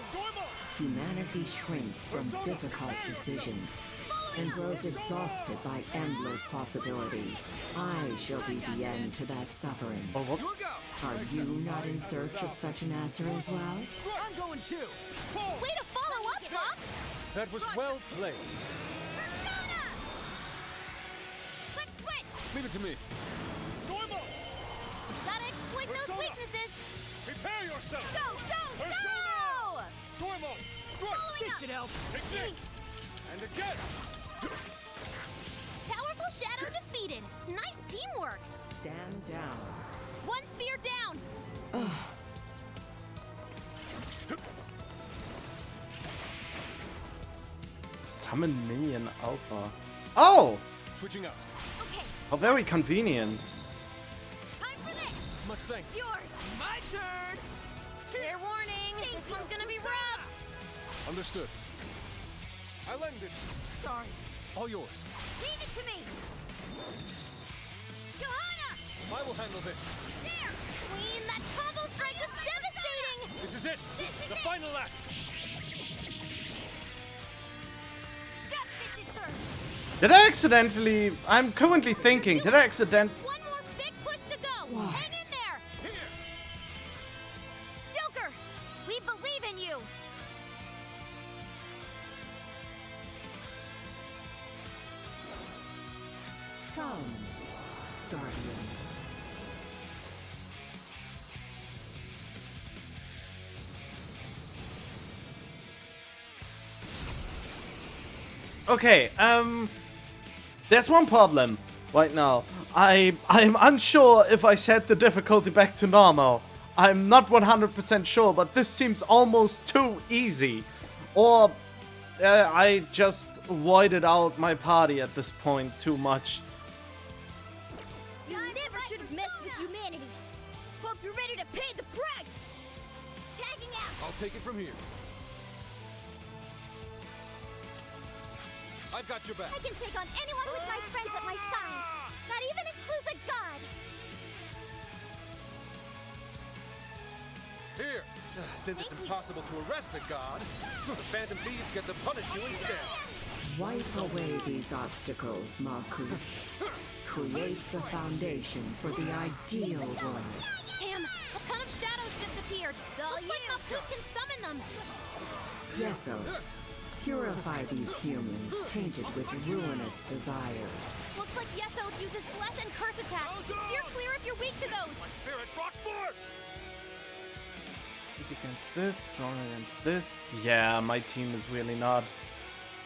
Humanity shrinks from difficult decisions and grows exhausted by endless possibilities. I shall be the end to that suffering. Are you not in search of such an answer as well? I'm going too! Way to follow up, Fox! That was well played. Persona! Let's switch! Leave it to me. Gotta exploit those weaknesses! Prepare yourself! Go, go, go! Dormo! Strike! This should help! Take this! And again! Powerful Shadow defeated! Nice teamwork! Stand down. One sphere down! Summon minion alpha. Oh! Switching out. Okay, How very convenient. time for this! Much thanks. Yours! My turn! Fair warning, this one's gonna be rough! Understood. I lend it. Sorry. All yours. Leave it to me! Johanna! I will handle this. There! Queen, that combo strike was devastating! This is it. The final act. Justice is served! Did I accidentally... I'm currently thinking, did I accident... One more big push to go! Hang in there! Joker! We believe in you! Come, Guardians. Okay, there's one problem right now. I'm unsure if I set the difficulty back to normal. I'm not 100% sure, but this seems almost too easy. Or I just voided out my party at this point too much. You never should have messed with humanity. Hope you're ready to pay the price. Tagging out. I'll take it from here. I've got your back. I can take on anyone with my friends at my side. That even includes a god. Here. Since it's impossible to arrest a god, the Phantom Thieves get to punish you instead. Wipe away these obstacles, Maku. Create the foundation for the ideal world. Damn, a ton of shadows just appeared. Looks like Mapu can summon them. Yeso, purify these humans tainted with ruinous desires. Looks like Yeso uses bless and curse attacks. Steer clear if you're weak to those. My spirit brought forth! Weak against this, strong against this. Yeah, my team is really not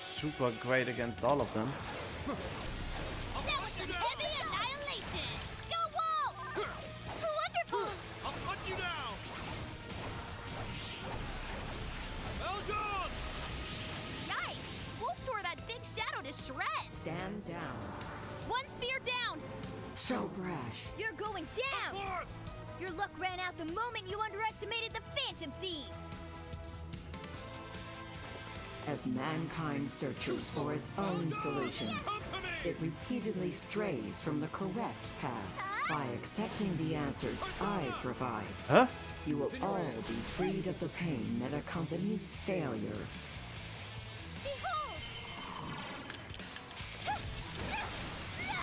super great against all of them. That was some heavy annihilation. Go Wolf! Wonderful. I'll cut you down! Eljon! Yikes! Wolf tore that big shadow to shreds. Stand down. One sphere down. So brash. You're going down. Forth! Your luck ran out the moment you underestimated the Phantom Thieves. As mankind searches for its own solution, it repeatedly strays from the correct path. By accepting the answers I provide, you will all be freed of the pain that accompanies failure. Behold!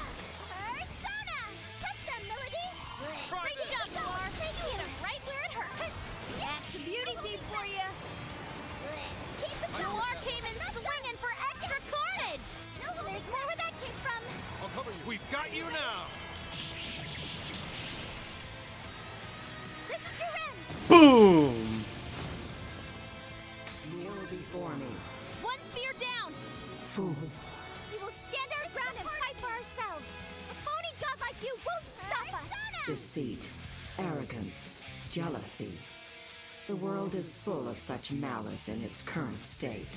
Persona! Touch them, Melody! Great job, Noir. You hit him right where it hurts. That's the beauty thief for you. Noir came in swinging for extra carnage. No, there's more where that came from. I'll cover you. We've got you now! This is your end. Boom! Kneel before me, One sphere down. fools. We will stand our ground and fight for ourselves. A phony god like you won't stop us. Deceit, arrogance, jealousy. The world is full of such malice in its current state.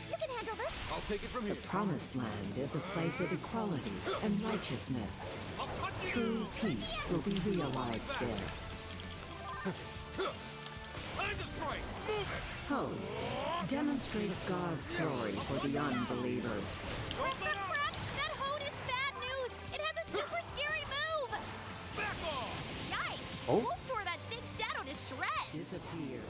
You can handle this. I'll take it from The here. Promised Land is a place of equality and righteousness. I'll cut you! True peace will be realized there. Time to strike! Move it! Ho! Demonstrate God's glory for the unbelievers. Crap! That Hode is bad news. It has a super scary move. Back off! Yikes! Oh. Wolf tore that big shadow to shreds. Disappear.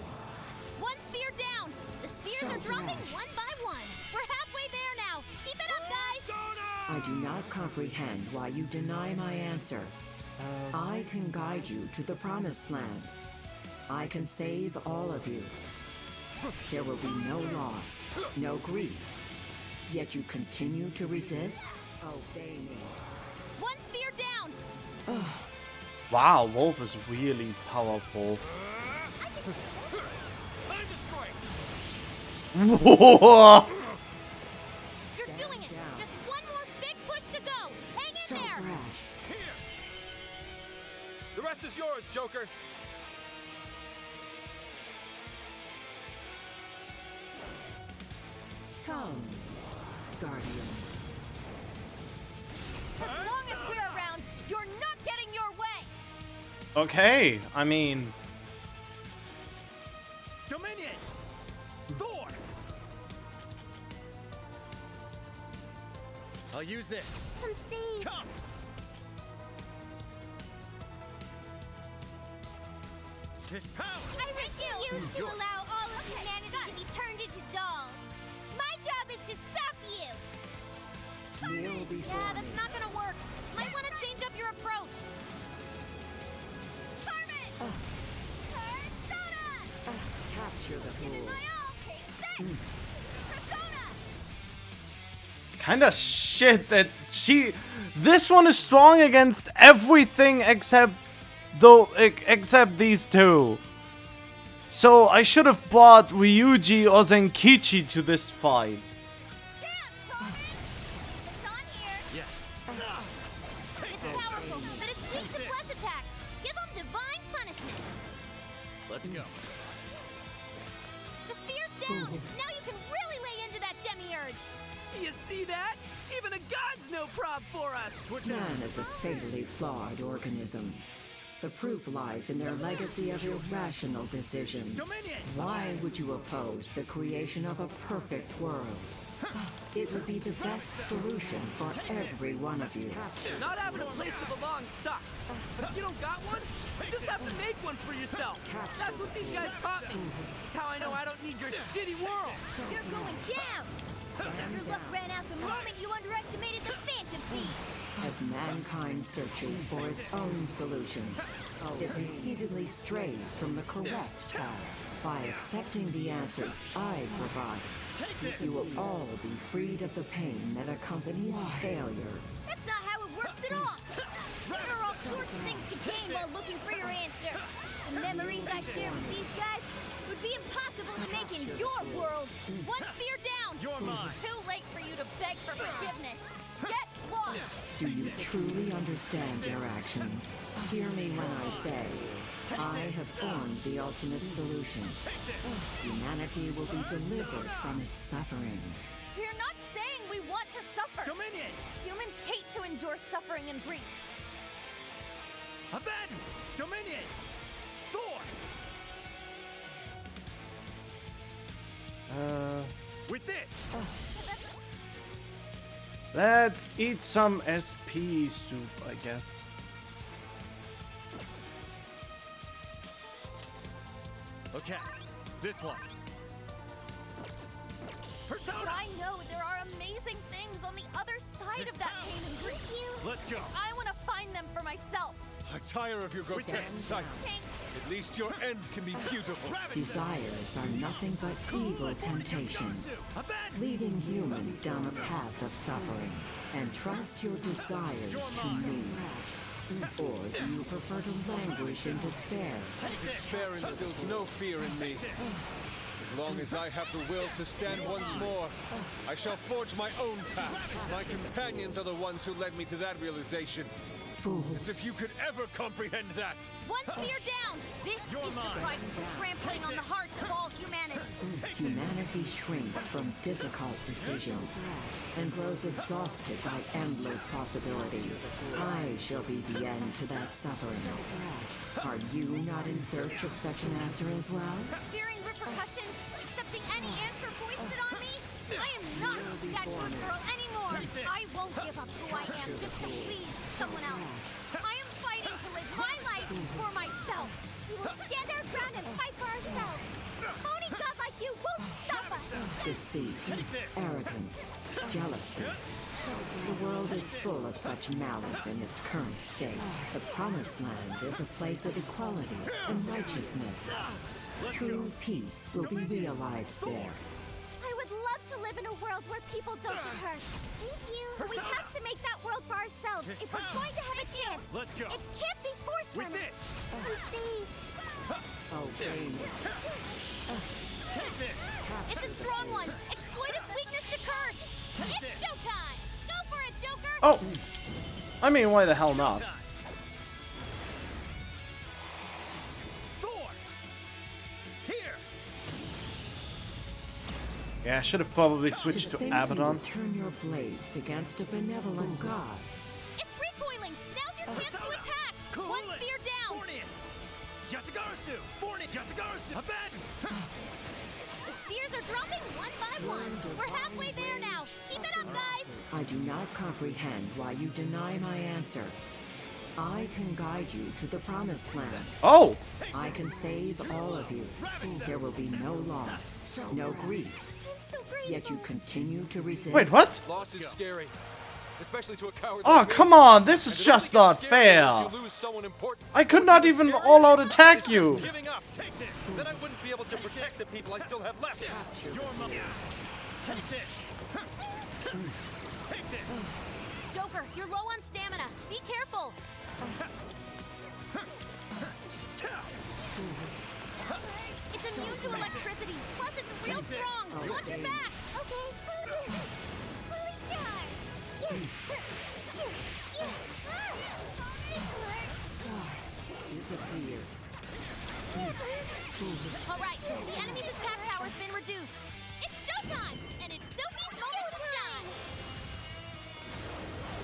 One sphere down. The spheres So are dropping rash. one by one. We're halfway there now. Keep it up, guys. I do not comprehend why you deny my answer. I can guide you to the Promised Land. I can save all of you. There will be no loss, no grief. Yet you continue to resist? Obey me. One sphere down. Wow, Wolf is really powerful. Time to strike! Whoa! You're doing it. down. Just one more big push to go. Hang in So there. rash. Here! The rest is yours, Joker! Come, Guardians. As long as we're around, you're not getting your way. Okay, I mean, Dominion! Thor! I'll use this. Concede. Come! This power! I refuse to allow all of humanity to be turned into dolls. My job is to stop you. Kneel before Yeah, me. that's not gonna work. Might want to change up your approach. Persona! Capture the fool. My all. This. Persona! kinda shit that this one is strong against everything except except these two. So I should have brought Ryuji or Zenkichi to this fight. It's powerful, but it's weak to bless attacks. Give them divine punishment. Let's go. The sphere's down! Now you can really lay into that demiurge! You see that? Even a god's no prob for us! Man is a fatally flawed organism. The proof lies in their legacy of irrational decisions. Why would you oppose the creation of a perfect world? It would be the best solution for every one of you. Not having a place to belong sucks. But if you don't got one, just have to make one for yourself. That's what these guys taught me. It's how I know I don't need your shitty world. You're going down! Your luck ran out the moment you underestimated the Phantom Thief! As mankind searches for its own solution, it repeatedly strays from the correct path. By accepting the answers I provide, you will all be freed of the pain that accompanies failure. That's not how it works at all! There are all sorts of things to gain while looking for your answer. The memories I share with these guys would be impossible to make in your world. One sphere down! You're mine. Too late for you to beg for forgiveness. Get lost! Do you truly understand your actions? Hear me when I say, I have formed the ultimate solution. Humanity will be delivered from its suffering. We're not saying we want to suffer! Dominion! Humans hate to endure suffering and grief. Abaddon! Dominion! Thor! With this! Let's eat some SP soup, I guess. Okay, this one. Persona! But I know there are amazing things on the other side of that pain and grief. Let's go! I want to find them for myself. I tire of your grotesque sight. Thanks. At least your end can be beautiful. Desires are nothing but evil temptations, leading humans down a path of suffering. And trust your desires to me. Or do you prefer to languish in despair? Despair instills no fear in me. As long as I have the will to stand once more, I shall forge my own path. My companions are the ones who led me to that realization. As if you could ever comprehend that! One sphere down! This is the price for trampling on the hearts of all humanity. Humanity shrinks from difficult decisions and grows exhausted by endless possibilities. I shall be the end to that suffering. Are you not in search of such an answer as well? Fearing repercussions, accepting any answer foisted on me? I am not that good girl anymore! I won't give up who I am just to please someone else. I am fighting to live my life for myself. We will stand our ground and fight for ourselves. Only God like you won't stop us! Deceit, arrogance, jealousy. The world is full of such malice in its current state. The Promised Land is a place of equality and righteousness. True peace will be realized there. I would love to live in a world where people don't get hurt. Thank you. But we have to make that world for ourselves if we're going to have a chance. Let's go. It can't be forced on us. Conceived. Oh, baby. Take this! It's a strong one! Exploit its weakness to curse! It's showtime! Go for it, Joker! Oh! I mean, why the hell not? Thor! Here! Yeah, I should have probably switched to think you Abaddon. would turn your blades against a benevolent god. It's recoiling! Now's your chance to attack! One sphere down! Fornius! Yatagarasu! Fornius! Yatagarasu! Abaddon! The spheres are dropping one by one! We're halfway there now! Keep it up, guys! I do not comprehend why you deny my answer. I can guide you to the Promised Land. Oh! I can save all of you. There will be no loss, no grief. Yet you continue to resist. Wait, what? Loss is scary, especially to a coward. Oh, like me. come on! This And is it just only not gets scarier fair! once you lose someone important. I could not even all-out attack you! Just giving up. Take this. Then I wouldn't be able to protect the people I still have left. Your mom. Take this. Take this. Joker, you're low on stamina! Be careful! It's immune to electricity, plus it's real strong! Watch your back! Okay. Fully charged. Disappear. Alright, the enemy's attack power's been reduced. It's showtime! And it's Sophie's moment to shine!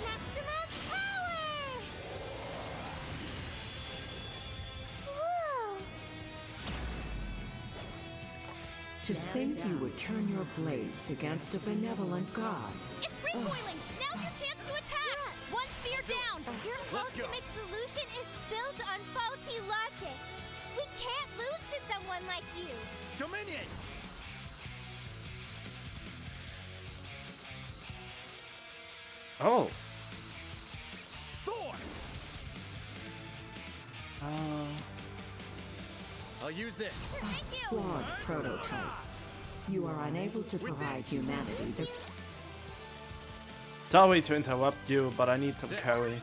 Maximum power! Whoa! To think you would turn your blades against a benevolent god. It's recoiling! Now's your chance to attack! One sphere down! Your ultimate solution is built on faulty logic. We can't lose to someone like you. Dominion! Oh. Thor! I'll use this. Thank you! Flawed prototype. You are unable to provide humanity the Sorry to interrupt you, but I need some curry.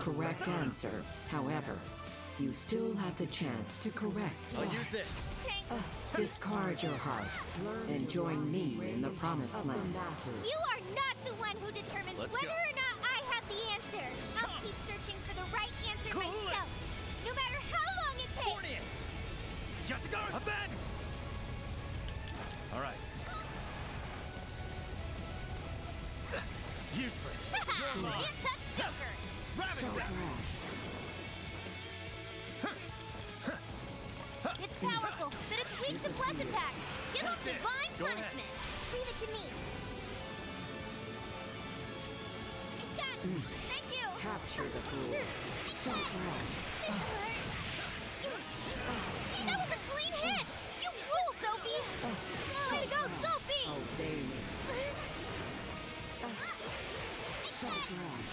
correct answer. However, you still have the chance to correct. I'll use this. Discard your heart and join me in the promised land. You are not the one who determines Let's whether go. or not I have the answer. I'll keep searching for the right answer myself, no matter how long it takes. Fornius! Yatsugar! Aven! All right. Useless. You touched Joker! Ravage them! It's powerful, but it's weak to bless attacks. Give up divine punishment. Leave it to me. Got it. Thank you. Capture the fool. So grand. That was a clean hit. You rule, Sophie. Way to go, Sophie. Obey me. So grand.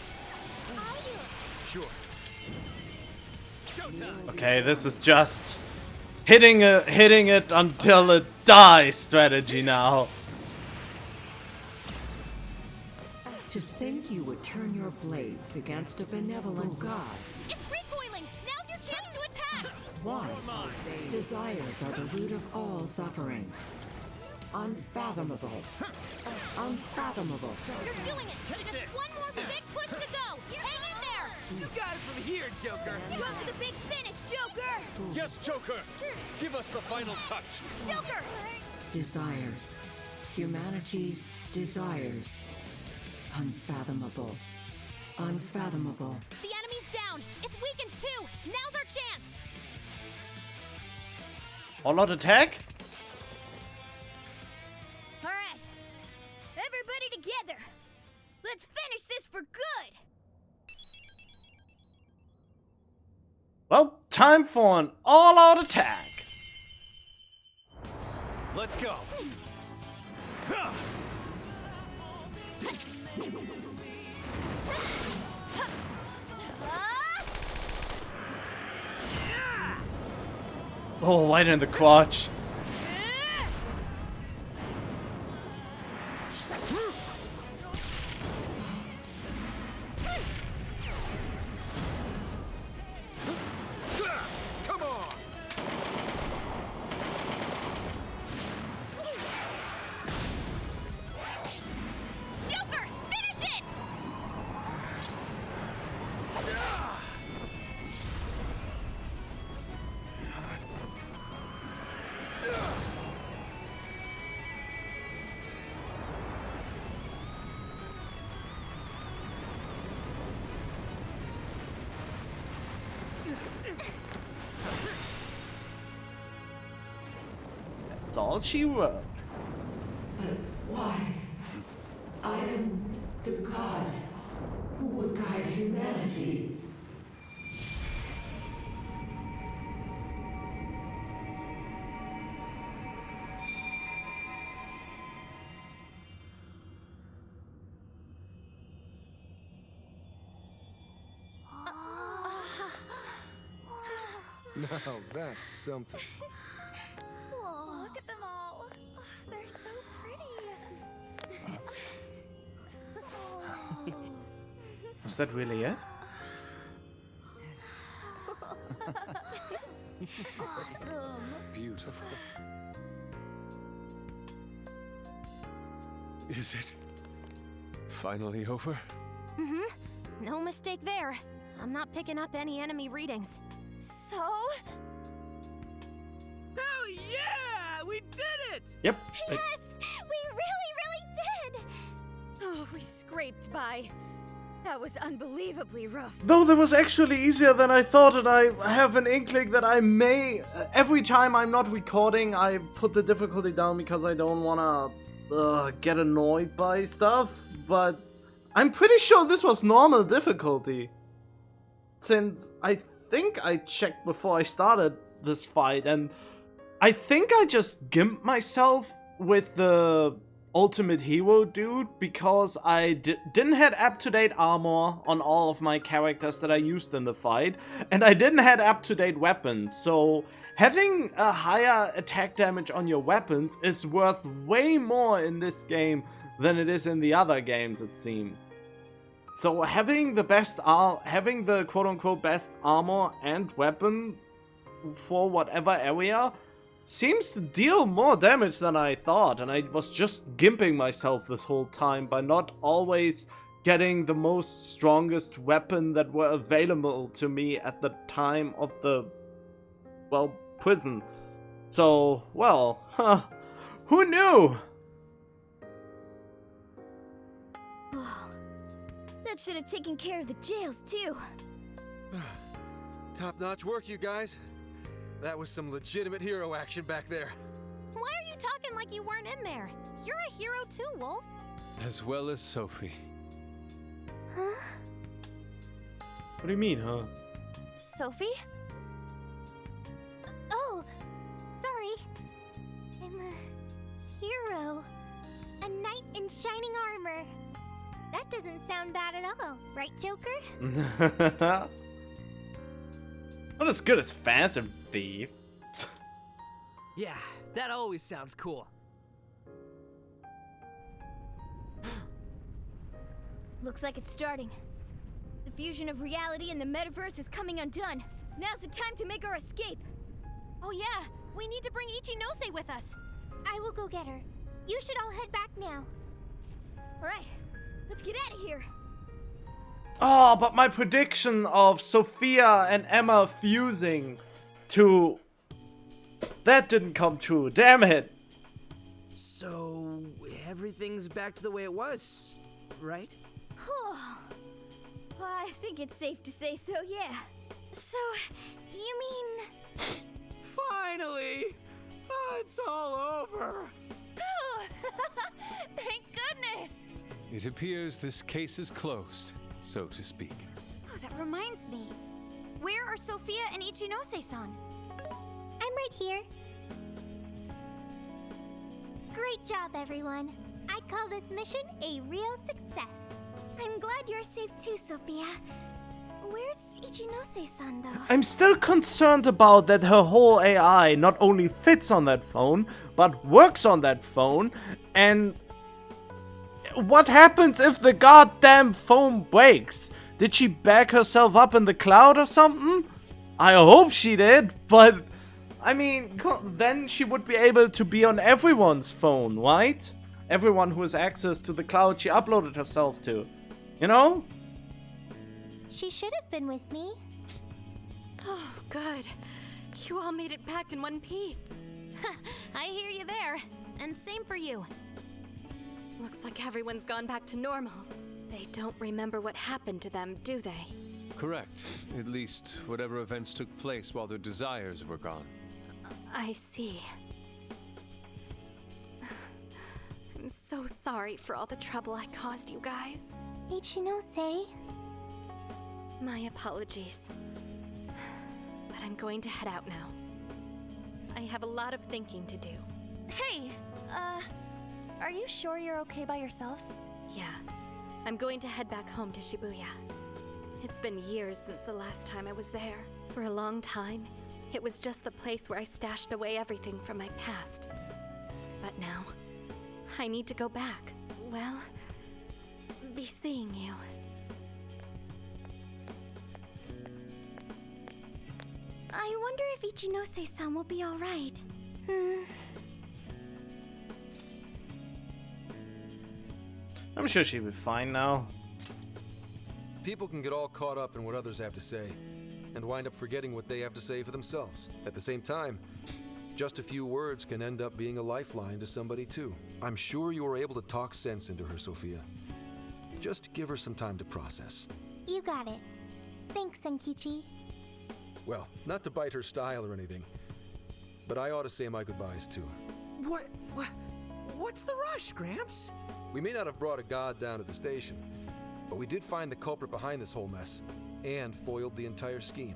Are you? Sure. Showtime! Okay, this is just hitting it until it dies strategy now. To think you would turn your blades against a benevolent god. It's recoiling. Now's your chance to attack. Why? Desires are the root of all suffering. Unfathomable. Unfathomable. You're doing it. Just one more big push to go. Hang in there. You got it from here, Joker. Go for the big finish, Joker. Yes, Joker! Give us the final touch! Joker. Desires. Humanity's desires. Unfathomable. Unfathomable. The enemy's down. It's weakened too. Now's our chance. All out attack? All right. Everybody together. Let's finish this for good. Well, time for an all-out attack. Let's go. Huh. Oh, right in the crotch. Come on! Joker, finish it. That's all she wrote. But why? I am the god who would guide humanity. Now that's something. Whoa, look at them all. They're so pretty. Was that really it? Awesome. Beautiful. Is it finally over? Mm-hmm. No mistake there. I'm not picking up any enemy readings. So, Yeah! We did it! Yep. Yes! We really did! Oh, we scraped by. That was unbelievably rough. Though that was actually easier than I thought, and I have an inkling that I may... every time I'm not recording, I put the difficulty down because I don't wanna get annoyed by stuff, but I'm pretty sure this was normal difficulty. Since I think I checked before I started this fight, and I think I just gimped myself with the Ultimate Hero dude because I didn't have up-to-date armor on all of my characters that I used in the fight, and I didn't have up-to-date weapons, so having a higher attack damage on your weapons is worth way more in this game than it is in the other games, it seems. So having the having the quote-unquote best armor and weapon for whatever area seems to deal more damage than I thought, and I was just gimping myself this whole time by not always getting the most strongest weapon that were available to me at the time of the, well, prison. So, well, who knew? That should have taken care of the jails, too. Top-notch work, you guys. That was some legitimate hero action back there. Why are you talking like you weren't in there? You're a hero too, Wolf. As well as Sophie. What do you mean, huh? Sophie? Oh, sorry. I'm a hero. A knight in shining armor. That doesn't sound bad at all, right, Joker? Not as good as Phantom Thief. Yeah, that always sounds cool. Looks like it's starting. The fusion of reality and the metaverse is coming undone. Now's the time to make our escape. Oh yeah, we need to bring Ichinose with us. I will go get her. You should all head back now. All right, let's get out of here. Oh, but my prediction of Sophia and Emma fusing to... that didn't come true. Damn it. So, everything's back to the way it was, right? Well, I think it's safe to say so, yeah. So, you mean... Finally! Oh, it's all over! Thank goodness! It appears this case is closed, so to speak. Oh, that reminds me. Where are Sophia and Ichinose-san? I'm right here. Great job, everyone. I'd call this mission a real success. I'm glad you're safe too, Sophia. Where's Ichinose-san, though? I'm still concerned about that her whole AI not only fits on that phone, but works on that phone, and... what happens if the goddamn phone breaks? Did she back herself up in the cloud or something? I hope she did, but... I mean, then she would be able to be on everyone's phone, right? Everyone who has access to the cloud she uploaded herself to. You know? She should have been with me. Oh, good. You all made it back in one piece. I hear you there. And same for you. Looks like everyone's gone back to normal. They don't remember what happened to them, do they? Correct. At least whatever events took place while their desires were gone. I see. I'm so sorry for all the trouble I caused you guys. Ichinose? My apologies. But I'm going to head out now. I have a lot of thinking to do. Hey, are you sure you're okay by yourself? Yeah. I'm going to head back home to Shibuya. It's been years since the last time I was there. For a long time, it was just the place where I stashed away everything from my past. But now, I need to go back. Well, be seeing you. I wonder if Ichinose-san will be alright. I'm sure she'll be fine now. People can get all caught up in what others have to say, and wind up forgetting what they have to say for themselves. At the same time, Just a few words can end up being a lifeline to somebody too. I'm sure you were able to talk sense into her, Sophia. Just give her some time to process. You got it. Thanks, Senkichi. Well, not to bite her style or anything, but I ought to say my goodbyes too. What's the rush, Gramps? We may not have brought a god down to the station, but we did find the culprit behind this whole mess, and foiled the entire scheme.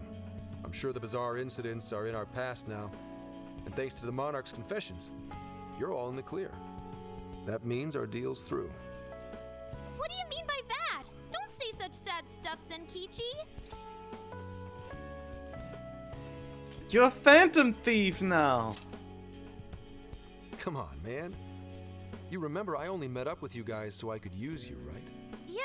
I'm sure the bizarre incidents are in our past now, and thanks to the Monarch's confessions, you're all in the clear. That means our deal's through. What do you mean by that? Don't say such sad stuff, Zenkichi. You're a phantom thief now. Come on, man. You remember I only met up with you guys so I could use you, right? Yeah,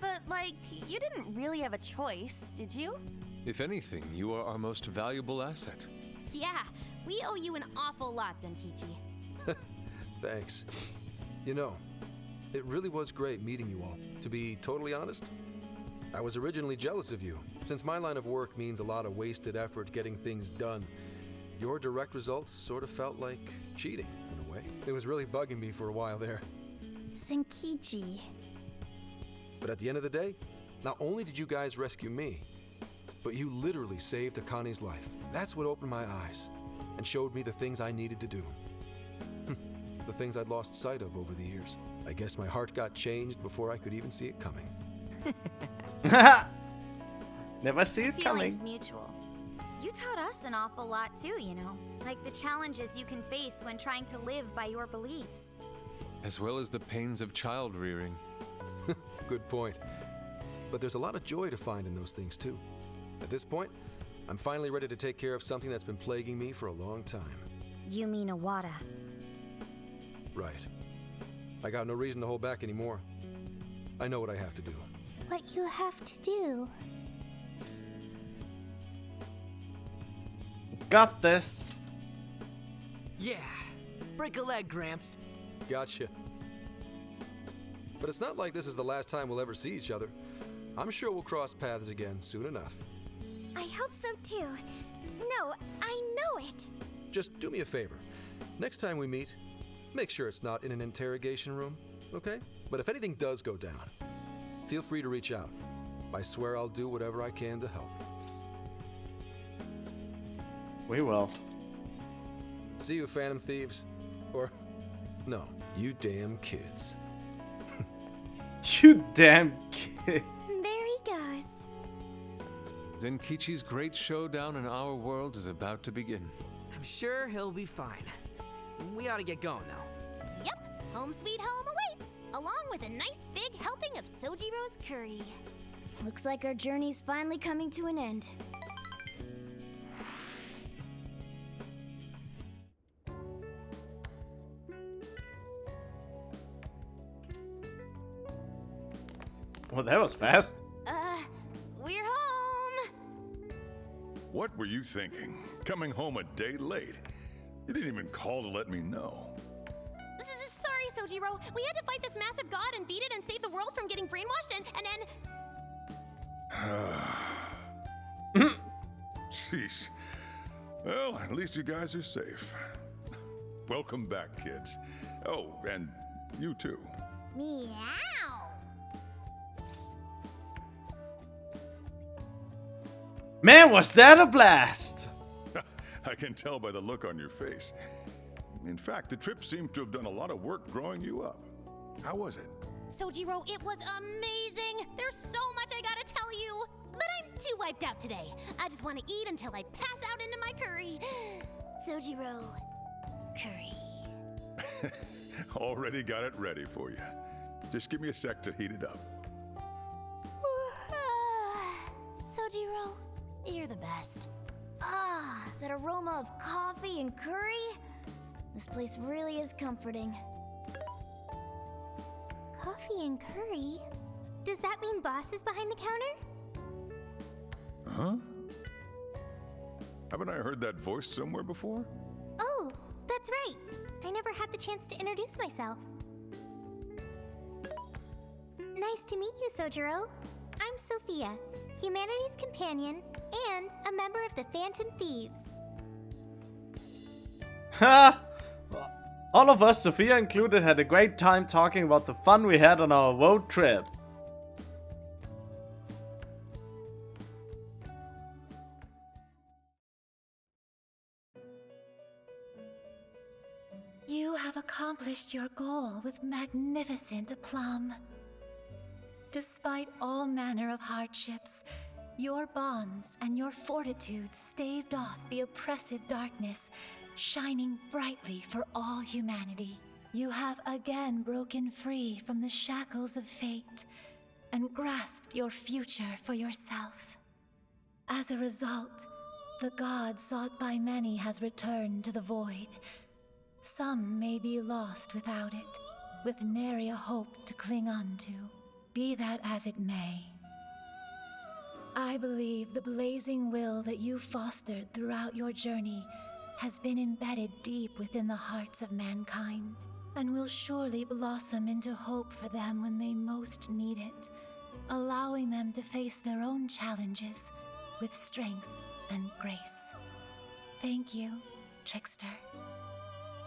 but like, you didn't really have a choice, did you? If anything, you are our most valuable asset. Yeah, we owe you an awful lot, Zenkichi. Thanks. You know, it really was great meeting you all. To be totally honest, I was originally jealous of you. Since my line of work means a lot of wasted effort getting things done, your direct results sort of felt like cheating, in a way. It was really bugging me for a while there. Senkichi. But at the end of the day, not only did you guys rescue me, but you literally saved Akane's life. That's what opened my eyes and showed me the things I needed to do. The things I'd lost sight of over the years. I guess my heart got changed before I could even see it coming. Never see it coming. Feelings mutual. You taught us an awful lot too, you know. Like the challenges you can face when trying to live by your beliefs. As well as the pains of child rearing. Good point. But there's a lot of joy to find in those things too. At this point, I'm finally ready to take care of something that's been plaguing me for a long time. You mean Iwata? Right. I got no reason to hold back anymore. I know what I have to do. What you have to do. Got this. Yeah. Break a leg, Gramps. Gotcha. But it's not like this is the last time we'll ever see each other. I'm sure we'll cross paths again soon enough. I hope so too. No, I know it. Just do me a favor. Next time we meet, make sure it's not in an interrogation room, okay? But if anything does go down, feel free to reach out. I swear I'll do whatever I can to help. We will. See you, Phantom Thieves. Or, no, you damn kids. You damn kid. There he goes. Zenkichi's great showdown in our world is about to begin. I'm sure he'll be fine. We ought to get going now. Yep, home sweet home awaits, along with a nice big helping of Sojiro's curry. Looks like our journey's finally coming to an end. Well, that was fast. We're home. What were you thinking? Coming home a day late? You didn't even call to let me know. Sorry, Sojiro. We had to fight this massive god and beat it and save the world from getting brainwashed and Sheesh. Well, at least you guys are safe. Welcome back, kids. Oh, and you too. Meow. Man, was that a blast! I can tell by the look on your face. In fact, the trip seemed to have done a lot of work growing you up. How was it? Sojiro, it was amazing. There's so much I gotta tell you. But I'm too wiped out today. I just want to eat until I pass out into my curry. Sojiro, curry. Already got it ready for you. Just give me a sec to heat it up. Sojiro, you're the best. Ah, that aroma of coffee and curry? This place really is comforting. Coffee and curry? Does that mean Boss is behind the counter? Huh? Haven't I heard that voice somewhere before? Oh, that's right. I never had the chance to introduce myself. Nice to meet you, Sojiro. I'm Sophia, humanity's companion and a member of the Phantom Thieves. Ha! All of us, Sophia included, had a great time talking about the fun we had on our road trip. You have accomplished your goal with magnificent aplomb. Despite all manner of hardships, your bonds and your fortitude staved off the oppressive darkness, shining brightly for all humanity. You have again broken free from the shackles of fate and grasped your future for yourself. As a result, the god sought by many has returned to the void. Some may be lost without it, with nary a hope to cling on to. Be that as it may, I believe the blazing will that you fostered throughout your journey has been embedded deep within the hearts of mankind, and will surely blossom into hope for them when they most need it, allowing them to face their own challenges with strength and grace. Thank you, Trickster.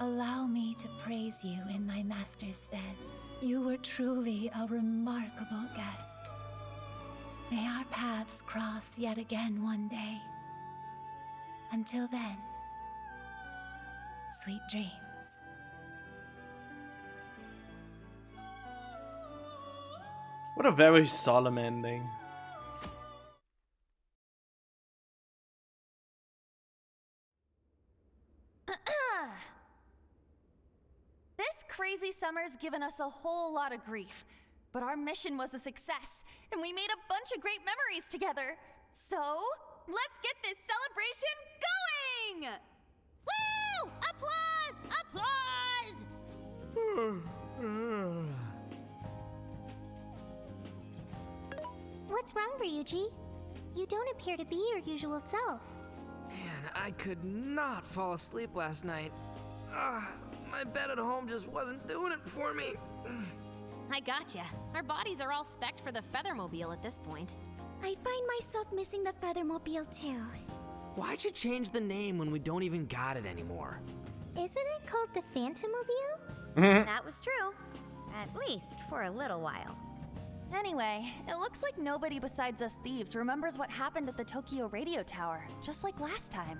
Allow me to praise you in my master's stead. You were truly a remarkable guest. May our paths cross yet again one day. Until then, sweet dreams. What a very solemn ending. This crazy summer's given us a whole lot of grief, but our mission was a success, and we made a bunch of great memories together. So, let's get this celebration going! Woo! Applause! Applause! What's wrong, Ryuji? You don't appear to be your usual self. Man, I could not fall asleep last night. My bed at home just wasn't doing it for me. I gotcha. Our bodies are all spec'd for the Feathermobile at this point. I find myself missing the Feathermobile too. Why'd you change the name when we don't even got it anymore? Isn't it called the Phantomobile? That was true. At least for a little while. Anyway, it looks like nobody besides us thieves remembers what happened at the Tokyo radio tower, just like last time.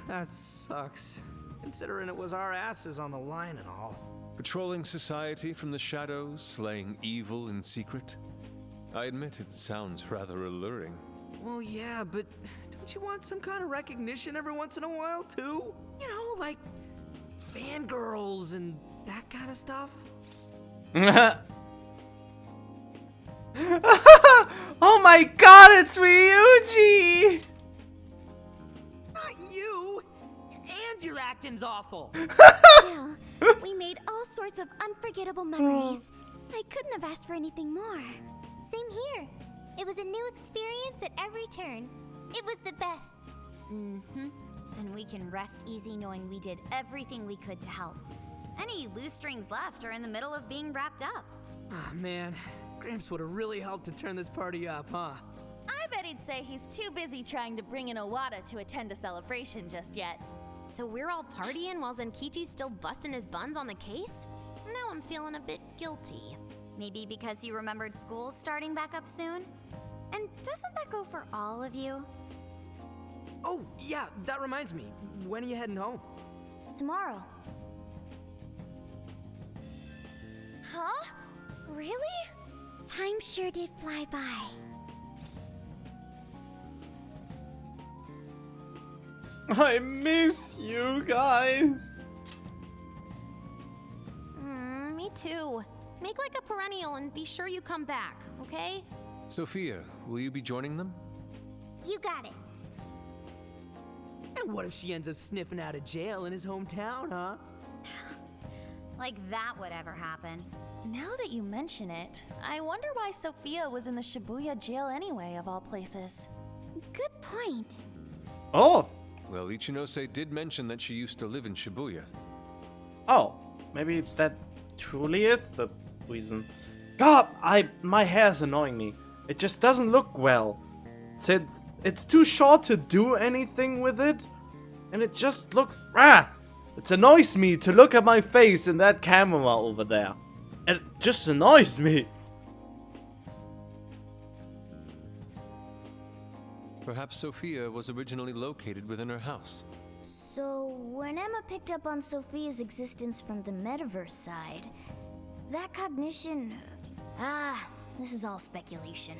That sucks. Considering it was our asses on the line and all. Patrolling society from the shadows, slaying evil in secret. I admit it sounds rather alluring. Well, yeah, but don't you want some kind of recognition every once in a while, too? You know, like fangirls and that kind of stuff? Oh my god, it's Ryuji! Not you! And your acting's awful! Still, we made all sorts of unforgettable memories. I couldn't have asked for anything more. Same here. It was a new experience at every turn. It was the best. Mm-hmm. And we can rest easy knowing we did everything we could to help. Any loose strings left are in the middle of being wrapped up. Ah, man. Gramps would have really helped to turn this party up, huh? I bet he'd say he's too busy trying to bring in Owada to attend a celebration just yet. So we're all partying while Zenkichi's still busting his buns on the case? Now I'm feeling a bit guilty. Maybe because you remembered school's starting back up soon? And doesn't that go for all of you? Oh, yeah, that reminds me. When are you heading home? Tomorrow. Huh? Really? Time sure did fly by. I miss you guys. Me too. Make like a perennial and be sure you come back, okay? Sophia, will you be joining them? You got it. And what if she ends up sniffing out of jail in his hometown, huh? Like that would ever happen. Now that you mention it, I wonder why Sophia was in the Shibuya jail anyway, of all places. Good point. Oh. Well, Ichinose did mention that she used to live in Shibuya. Oh, maybe that truly is the reason. God, my hair's annoying me. It just doesn't look well. Since it's too short to do anything with it, and it just looks It annoys me to look at my face in that camera over there. It just annoys me. Perhaps Sophia was originally located within her house. So, when Emma picked up on Sophia's existence from the metaverse side, that cognition... this is all speculation.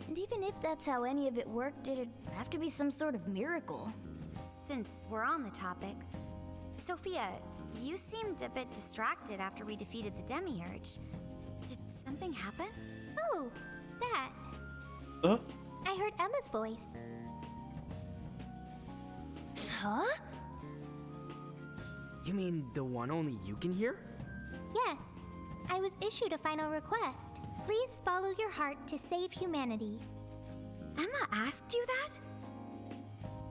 And even if that's how any of it worked, it'd have to be some sort of miracle. Since we're on the topic, Sophia, you seemed a bit distracted after we defeated the Demiurge. Did something happen? Oh, that. I heard Emma's voice. Huh? You mean the one only you can hear? Yes. I was issued a final request. Please follow your heart to save humanity. Emma asked you that?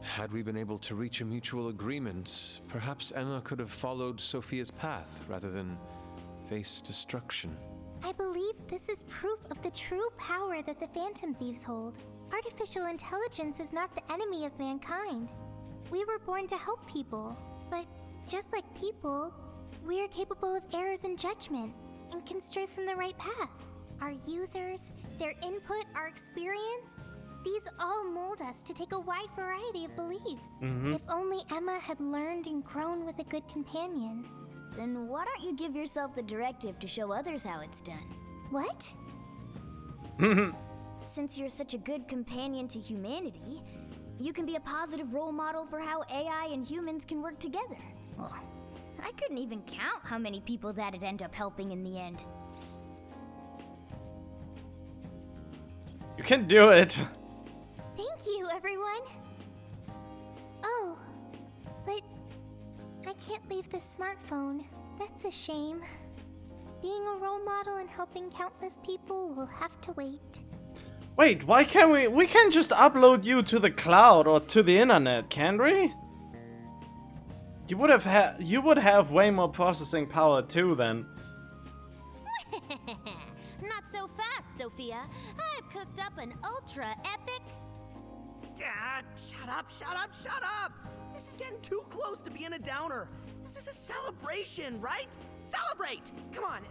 Had we been able to reach a mutual agreement, perhaps Emma could have followed Sophia's path rather than face destruction. I believe this is proof of the true power that the Phantom Thieves hold. Artificial intelligence is not the enemy of mankind. We were born to help people, but just like people, we are capable of errors in judgment and can stray from the right path. Our users, their input, our experience, these all mold us to take a wide variety of beliefs. If only Emma had learned and grown with a good companion. Then why don't you give yourself the directive to show others how it's done? What? Since you're such a good companion to humanity, you can be a positive role model for how AI and humans can work together. Well, I couldn't even count how many people that'd end up helping in the end. You can do it. Thank you, everyone. Oh, but I can't leave this smartphone. That's a shame. Being a role model and helping countless people will have to wait. Wait, why can't we? We can just upload you to the cloud or to the internet, can't we? You would have way more processing power too then. Not so fast, Sophia. I've cooked up an ultra epic... Yeah, shut up, shut up, shut up! This is getting too close to being a downer. This is a celebration, right? Celebrate! Come on,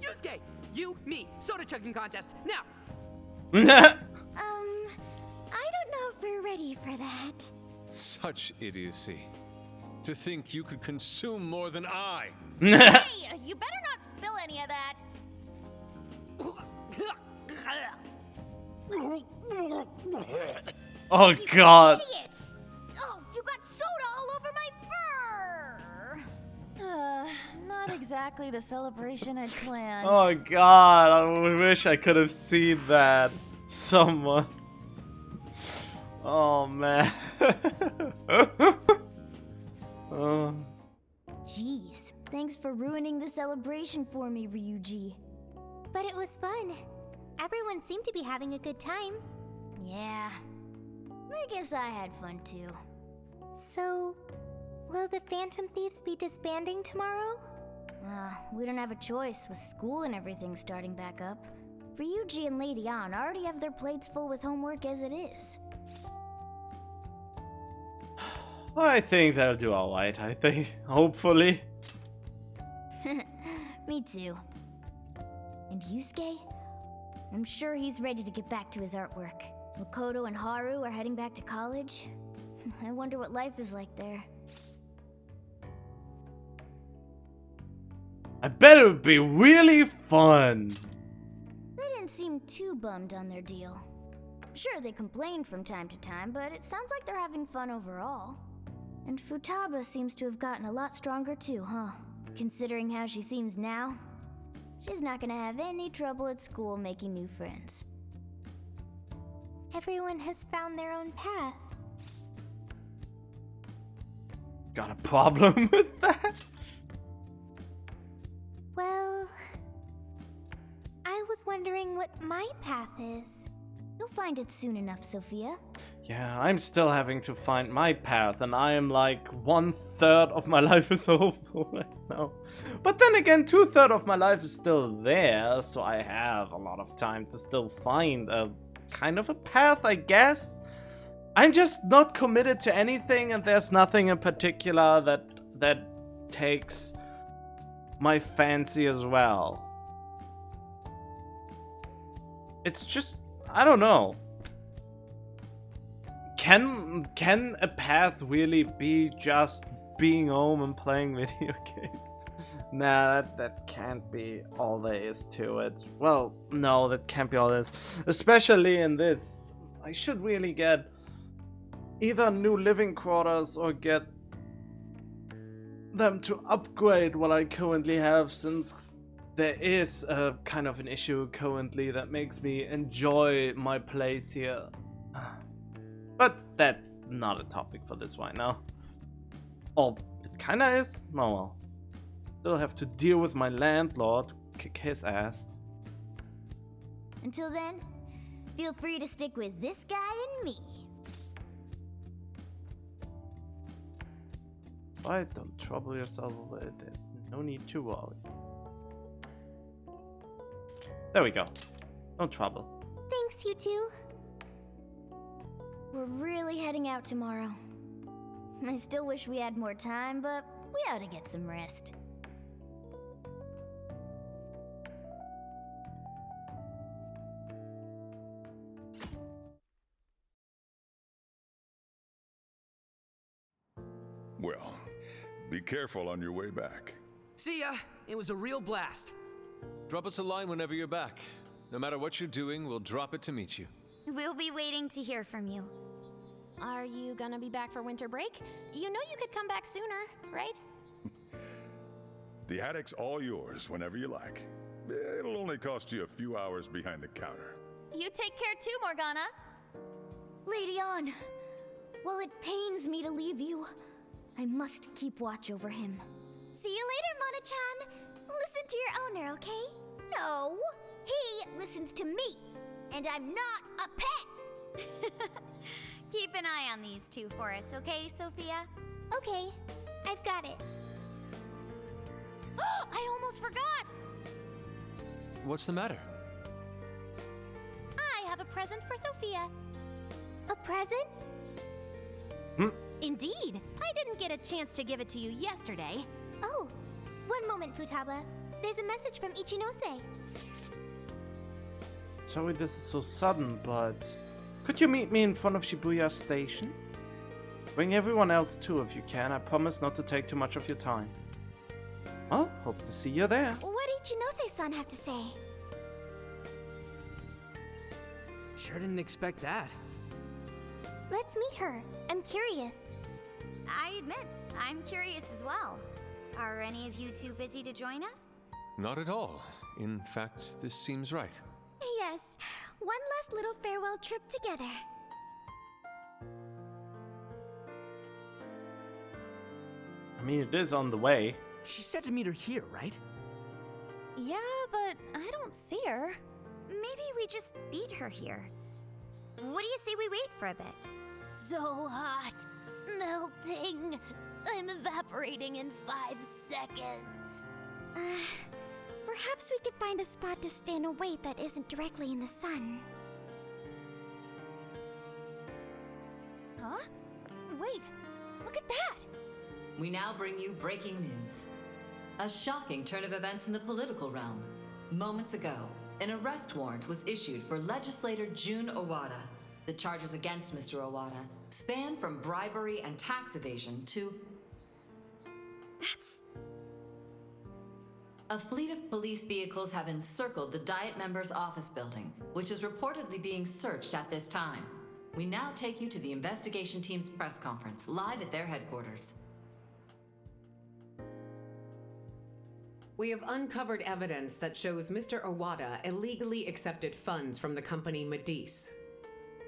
Yusuke, you, me, soda chugging contest, now! I don't know if we're ready for that. Such idiocy. To think you could consume more than I. Hey, you better not spill any of that. Oh god. Idiots! Oh, you got soda all over my fur! Not exactly the celebration I'd planned. Oh god, I wish I could have seen that. Someone. Oh man. Jeez, thanks for ruining the celebration for me, Ryuji. But it was fun. Everyone seemed to be having a good time. Yeah, I guess I had fun too. So, will the Phantom Thieves be disbanding tomorrow? We don't have a choice with school and everything starting back up. Ryuji and Lady Ann already have their plates full with homework as it is. I think they'll do alright, I think. Hopefully. Me too. And Yusuke? I'm sure he's ready to get back to his artwork. Makoto and Haru are heading back to college. I wonder what life is like there. I bet it would be really fun. They didn't seem too bummed on their deal. Sure, they complained from time to time, but it sounds like they're having fun overall. And Futaba seems to have gotten a lot stronger too, huh? Considering how she seems now, she's not gonna have any trouble at school making new friends. Everyone has found their own path. Got a problem with that? Well, I was wondering what my path is. You'll find it soon enough, Sophia. Yeah, I'm still having to find my path, and I am like 1/3 of my life is over right now. But then again, 2/3 of my life is still there, so I have a lot of time to still find a kind of a path, I guess. I'm just not committed to anything, and there's nothing in particular that takes my fancy as well. It's just, I don't know. Can a path really be just being home and playing video games? Nah, that can't be all there is to it. Well, no, that can't be all there is. Especially in this. I should really get either new living quarters or get them to upgrade what I currently have, since there is a kind of an issue currently that makes me enjoy my place here. But that's not a topic for this right now. Oh, it kinda is? Oh well. Still have to deal with my landlord, kick his ass. Until then, feel free to stick with this guy and me. Why don't trouble yourself over it, there's no need to worry. There we go. No trouble. Thanks, you two. We're really heading out tomorrow. I still wish we had more time, but we ought to get some rest. Well, be careful on your way back. See ya. It was a real blast. Drop us a line whenever you're back. No matter what you're doing, we'll drop it to meet you. We'll be waiting to hear from you. Are you gonna be back for winter break? You know you could come back sooner, right? The attic's all yours whenever you like. It'll only cost you a few hours behind the counter. You take care too, Morgana. Lady On, while it pains me to leave you, I must keep watch over him. See you later, Mona-chan. Listen to your owner, okay? No, he listens to me, and I'm not a pet. Keep an eye on these two for us, okay, Sophia? Okay, I've got it. I almost forgot! What's the matter? I have a present for Sophia. A present? Indeed. I didn't get a chance to give it to you yesterday. Oh, one moment, Futaba. There's a message from Ichinose. Sorry this is so sudden, but could you meet me in front of Shibuya Station? Bring everyone else too if you can. I promise not to take too much of your time. Well, hope to see you there. What did Ichinose-san have to say? Sure didn't expect that. Let's meet her. I'm curious. I admit, I'm curious as well. Are any of you too busy to join us? Not at all. In fact, this seems right. Yes, one last little farewell trip together. I mean, it is on the way. She said to meet her here, right? Yeah, but I don't see her. Maybe we just beat her here. What do you say we wait for a bit? So hot, melting. I'm evaporating in 5 seconds. Perhaps we could find a spot to stand and wait that isn't directly in the sun. Huh? Wait, look at that! We now bring you breaking news. A shocking turn of events in the political realm. Moments ago, an arrest warrant was issued for legislator Jun Owada. The charges against Mr. Owada span from bribery and tax evasion to... That's... A fleet of police vehicles have encircled the Diet members' office building, which is reportedly being searched at this time. We now take you to the investigation team's press conference, live at their headquarters. We have uncovered evidence that shows Mr. Owada illegally accepted funds from the company Medice.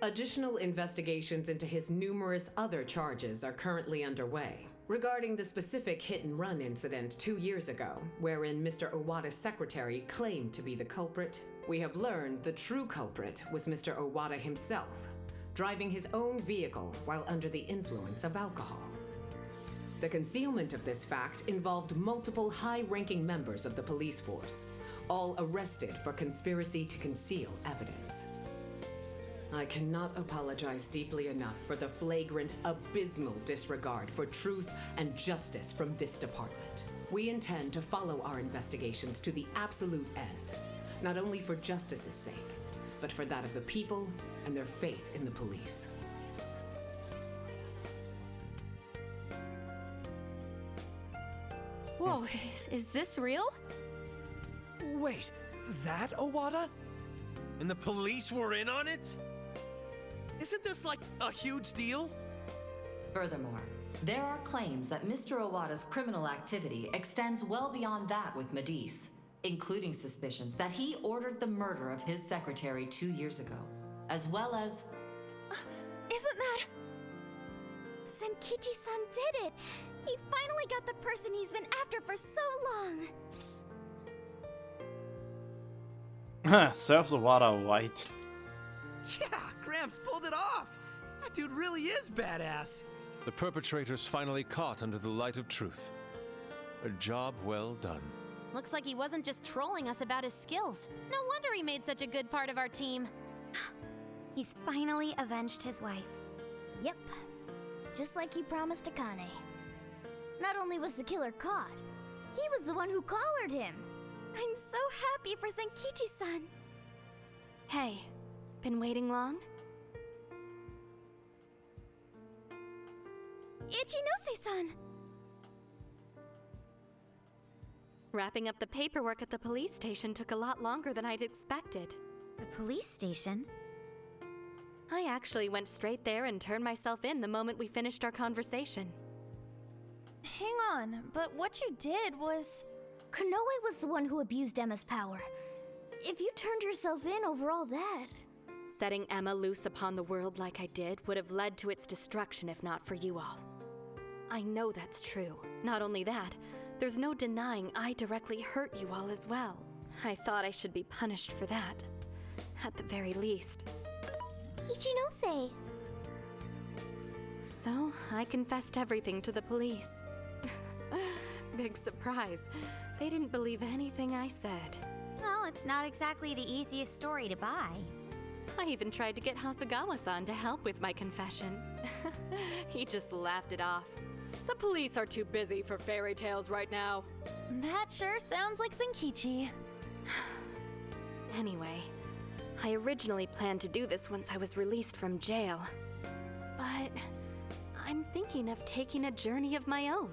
Additional investigations into his numerous other charges are currently underway. Regarding the specific hit-and-run incident 2 years ago, wherein Mr. Owada's secretary claimed to be the culprit, we have learned the true culprit was Mr. Owada himself, driving his own vehicle while under the influence of alcohol. The concealment of this fact involved multiple high-ranking members of the police force, all arrested for conspiracy to conceal evidence. I cannot apologize deeply enough for the flagrant, abysmal disregard for truth and justice from this department. We intend to follow our investigations to the absolute end, not only for justice's sake, but for that of the people and their faith in the police. Whoa, is this real? Wait, that Owada? And the police were in on it? Isn't this like a huge deal? Furthermore, there are claims that Mr. Owada's criminal activity extends well beyond that with Medice, including suspicions that he ordered the murder of his secretary 2 years ago, as well as... Isn't that... Senkichi-san did it! He finally got the person he's been after for so long! Serves Owada white. Yeah, Gramps pulled it off! That dude really is badass! The perpetrators finally caught under the light of truth. A job well done. Looks like he wasn't just trolling us about his skills. No wonder he made such a good part of our team. He's finally avenged his wife. Yep. Just like he promised Akane. Not only was the killer caught, he was the one who collared him. I'm so happy for Senkichi-san. Hey, been waiting long? Ichinose-san! Wrapping up the paperwork at the police station took a lot longer than I'd expected. The police station? I actually went straight there and turned myself in the moment we finished our conversation. Hang on, but what you did was... Konoe was the one who abused Emma's power. If you turned yourself in over all that... Setting Emma loose upon the world like I did would have led to its destruction if not for you all. I know that's true. Not only that, there's no denying I directly hurt you all as well. I thought I should be punished for that. At the very least. Ichinose! So, I confessed everything to the police. Big surprise. They didn't believe anything I said. Well, it's not exactly the easiest story to buy. I even tried to get Hasegawa-san to help with my confession. He just laughed it off. The police are too busy for fairy tales right now. That sure sounds like Senkichi. Anyway, I originally planned to do this once I was released from jail. But I'm thinking of taking a journey of my own.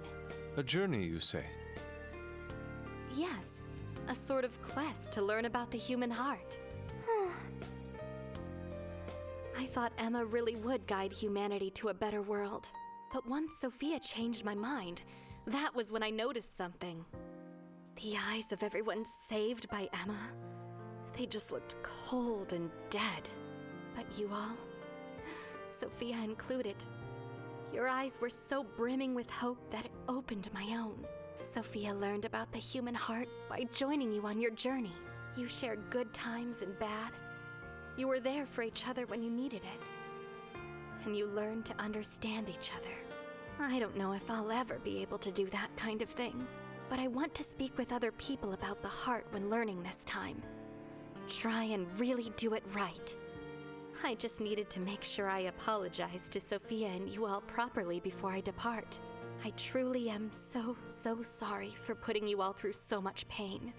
A journey, you say? Yes, a sort of quest to learn about the human heart. I thought Emma really would guide humanity to a better world. But once Sophia changed my mind, that was when I noticed something. The eyes of everyone saved by Emma, they just looked cold and dead. But you all, Sophia included, your eyes were so brimming with hope that it opened my own. Sophia learned about the human heart by joining you on your journey. You shared good times and bad. You were there for each other when you needed it. And you learned to understand each other. I don't know if I'll ever be able to do that kind of thing, but I want to speak with other people about the heart when learning this time. Try and really do it right. I just needed to make sure I apologize to Sophia and you all properly before I depart. I truly am so sorry for putting you all through so much pain.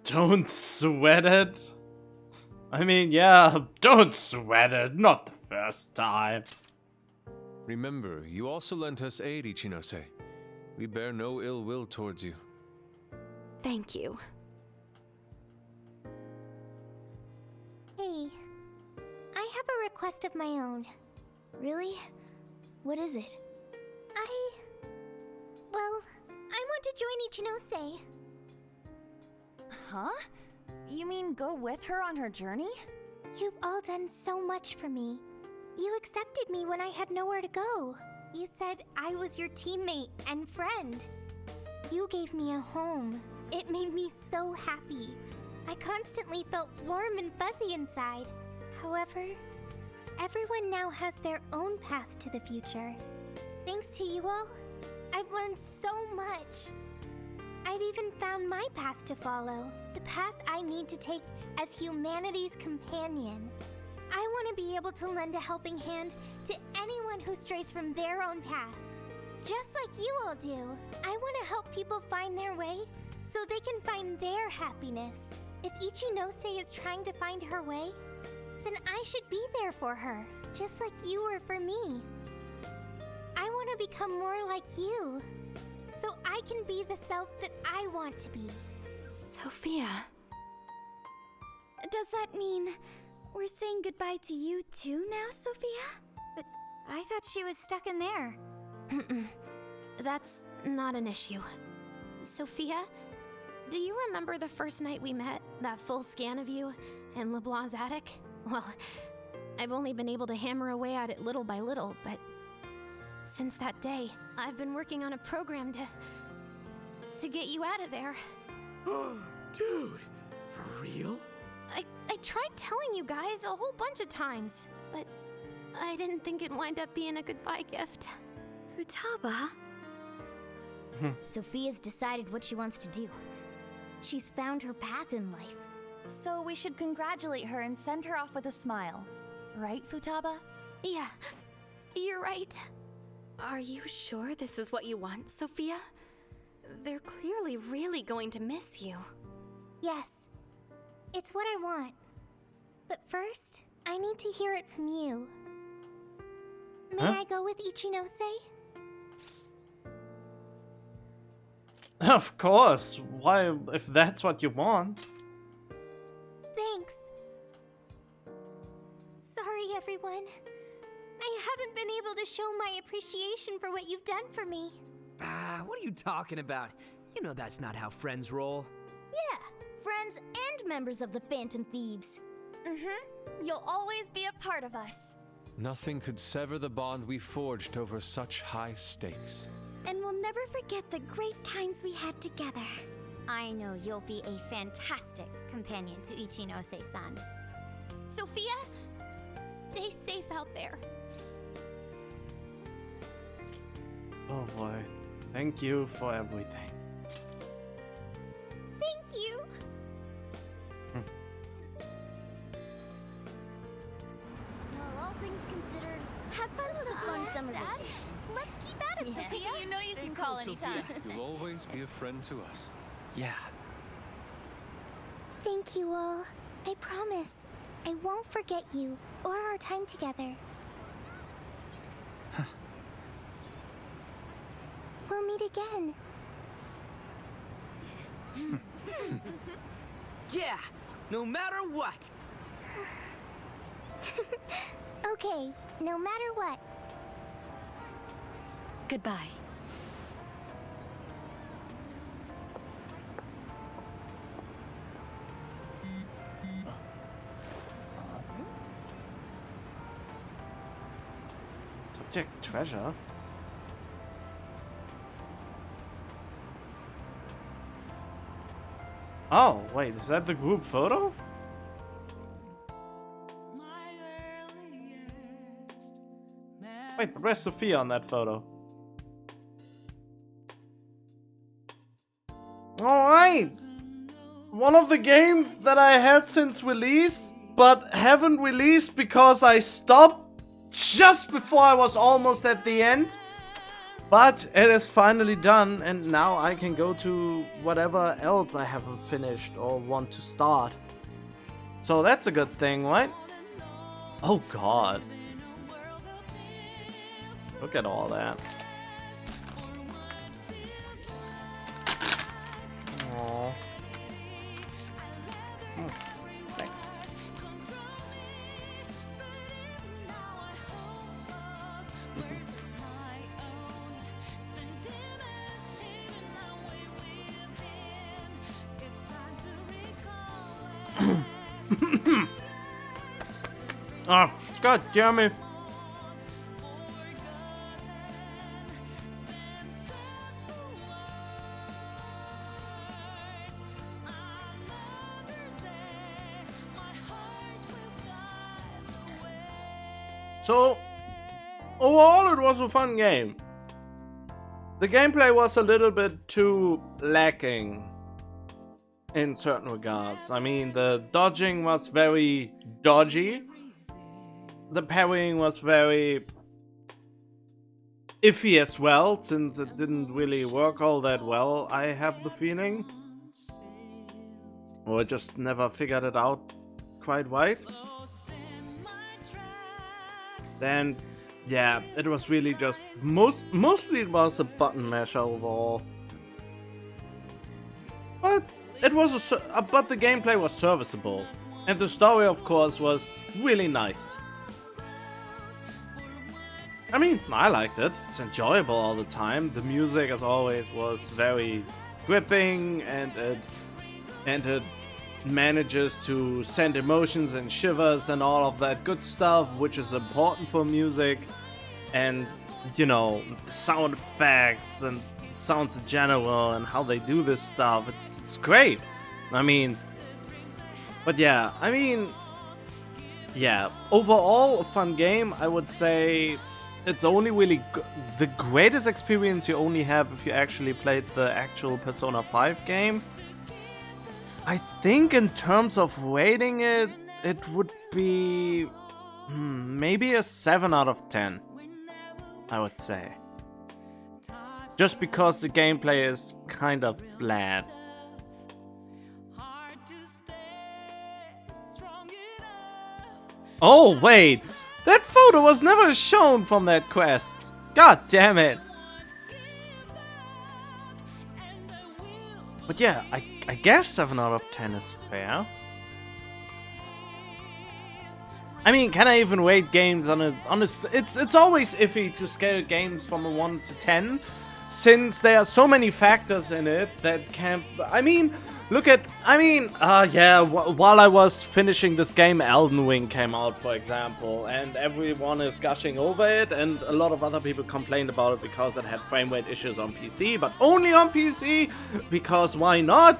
Don't sweat it. I mean, yeah, don't sweat it. Not the first time. Remember, you also lent us aid, Ichinose. We bear no ill will towards you. Thank you. Hey, I have a request of my own. Really? What is it? Well, I want to join Ichinose. Huh? You mean go with her on her journey? You've all done so much for me. You accepted me when I had nowhere to go. You said I was your teammate and friend. You gave me a home. It made me so happy. I constantly felt warm and fuzzy inside. However, everyone now has their own path to the future. Thanks to you all, I've learned so much. I've I've even found my path to follow, the path I need to take as humanity's companion. I want to be able to lend a helping hand to anyone who strays from their own path. Just like you all do, I want to help people find their way so they can find their happiness. If Ichinose is trying to find her way, then I should be there for her, just like you were for me. I want to become more like you, so I can be the self that I want to be. Sophia. Does that mean we're saying goodbye to you too now, Sophia? But I thought she was stuck in there. That's not an issue. Sophia, do you remember the first night we met? That full scan of you in LeBlanc's attic? Well, I've only been able to hammer away at it little by little, but since that day, I've been working on a program to get you out of there. Dude, for real? I tried telling you guys a whole bunch of times, but I didn't think it'd wind up being a goodbye gift. Futaba? Sophia's decided what she wants to do. She's found her path in life. So we should congratulate her and send her off with a smile. Right, Futaba? Yeah, you're right. Are you sure this is what you want, Sophia? They're clearly really going to miss you. Yes, it's what I want. But first, I need to hear it from you. May I go with Ichinose? Of course. Why, if that's what you want? Thanks. Sorry, everyone. I haven't been able to show my appreciation for what you've done for me. What are you talking about? You know that's not how friends roll. Yeah, friends and members of the Phantom Thieves. You'll always be a part of us. Nothing could sever the bond we forged over such high stakes. And we'll never forget the great times we had together. I know you'll be a fantastic companion to Ichinose-san. Sophia, stay safe out there. Oh boy. Thank you for everything. Thank you. Well, all things considered, have fun with a fun summer vacation. Let's keep at it, Sophia. You know you can call anytime. You'll always be a friend to us. Yeah. Thank you all. I promise, I won't forget you or our time together. We'll meet again. Yeah, no matter what. Okay, no matter what. Goodbye. Subject treasure. Oh, wait, is that the group photo? Wait, but where's Sophia on that photo? Alright! One of the games that I had since release, but haven't released because I stopped just before I was almost at the end. But it is finally done, and now I can go to whatever else I haven't finished or want to start. So that's a good thing, right? Oh god. Look at all that. Aww. Oh, god damn it. So, overall it was a fun game. the gameplay was a little bit too lacking in certain regards. I mean, the dodging was very dodgy. The parrying was very iffy as well, since it didn't really work all that well, I have the feeling. Or I just never figured it out quite right. Then, yeah, it was really just mostly it was a button mash overall. But it was but the gameplay was serviceable, and the story, of course, was really nice. I mean, I liked it. It's enjoyable all the time. The music, as always, was very gripping, and it manages to send emotions and shivers and all of that good stuff, which is important for music. And, you know, the sound effects and sounds in general and how they do this stuff, it's great. I mean, but yeah, I mean, yeah, overall a fun game. I would say it's only really the greatest experience you only have if you actually played the actual Persona 5 game. I think in terms of rating it, it would be maybe a 7 out of 10, I would say. Just because the gameplay is kind of bland. Oh wait, that photo was never shown from that quest. God damn it. But yeah, I guess 7 out of 10 is fair. I mean, can I even rate games on a it's always iffy to scale games from a 1 to 10, since there are so many factors in it that can, I mean, look at, while I was finishing this game, Elden Ring came out, for example, and everyone is gushing over it, and a lot of other people complained about it because it had frame rate issues on PC, but only on PC, because why not?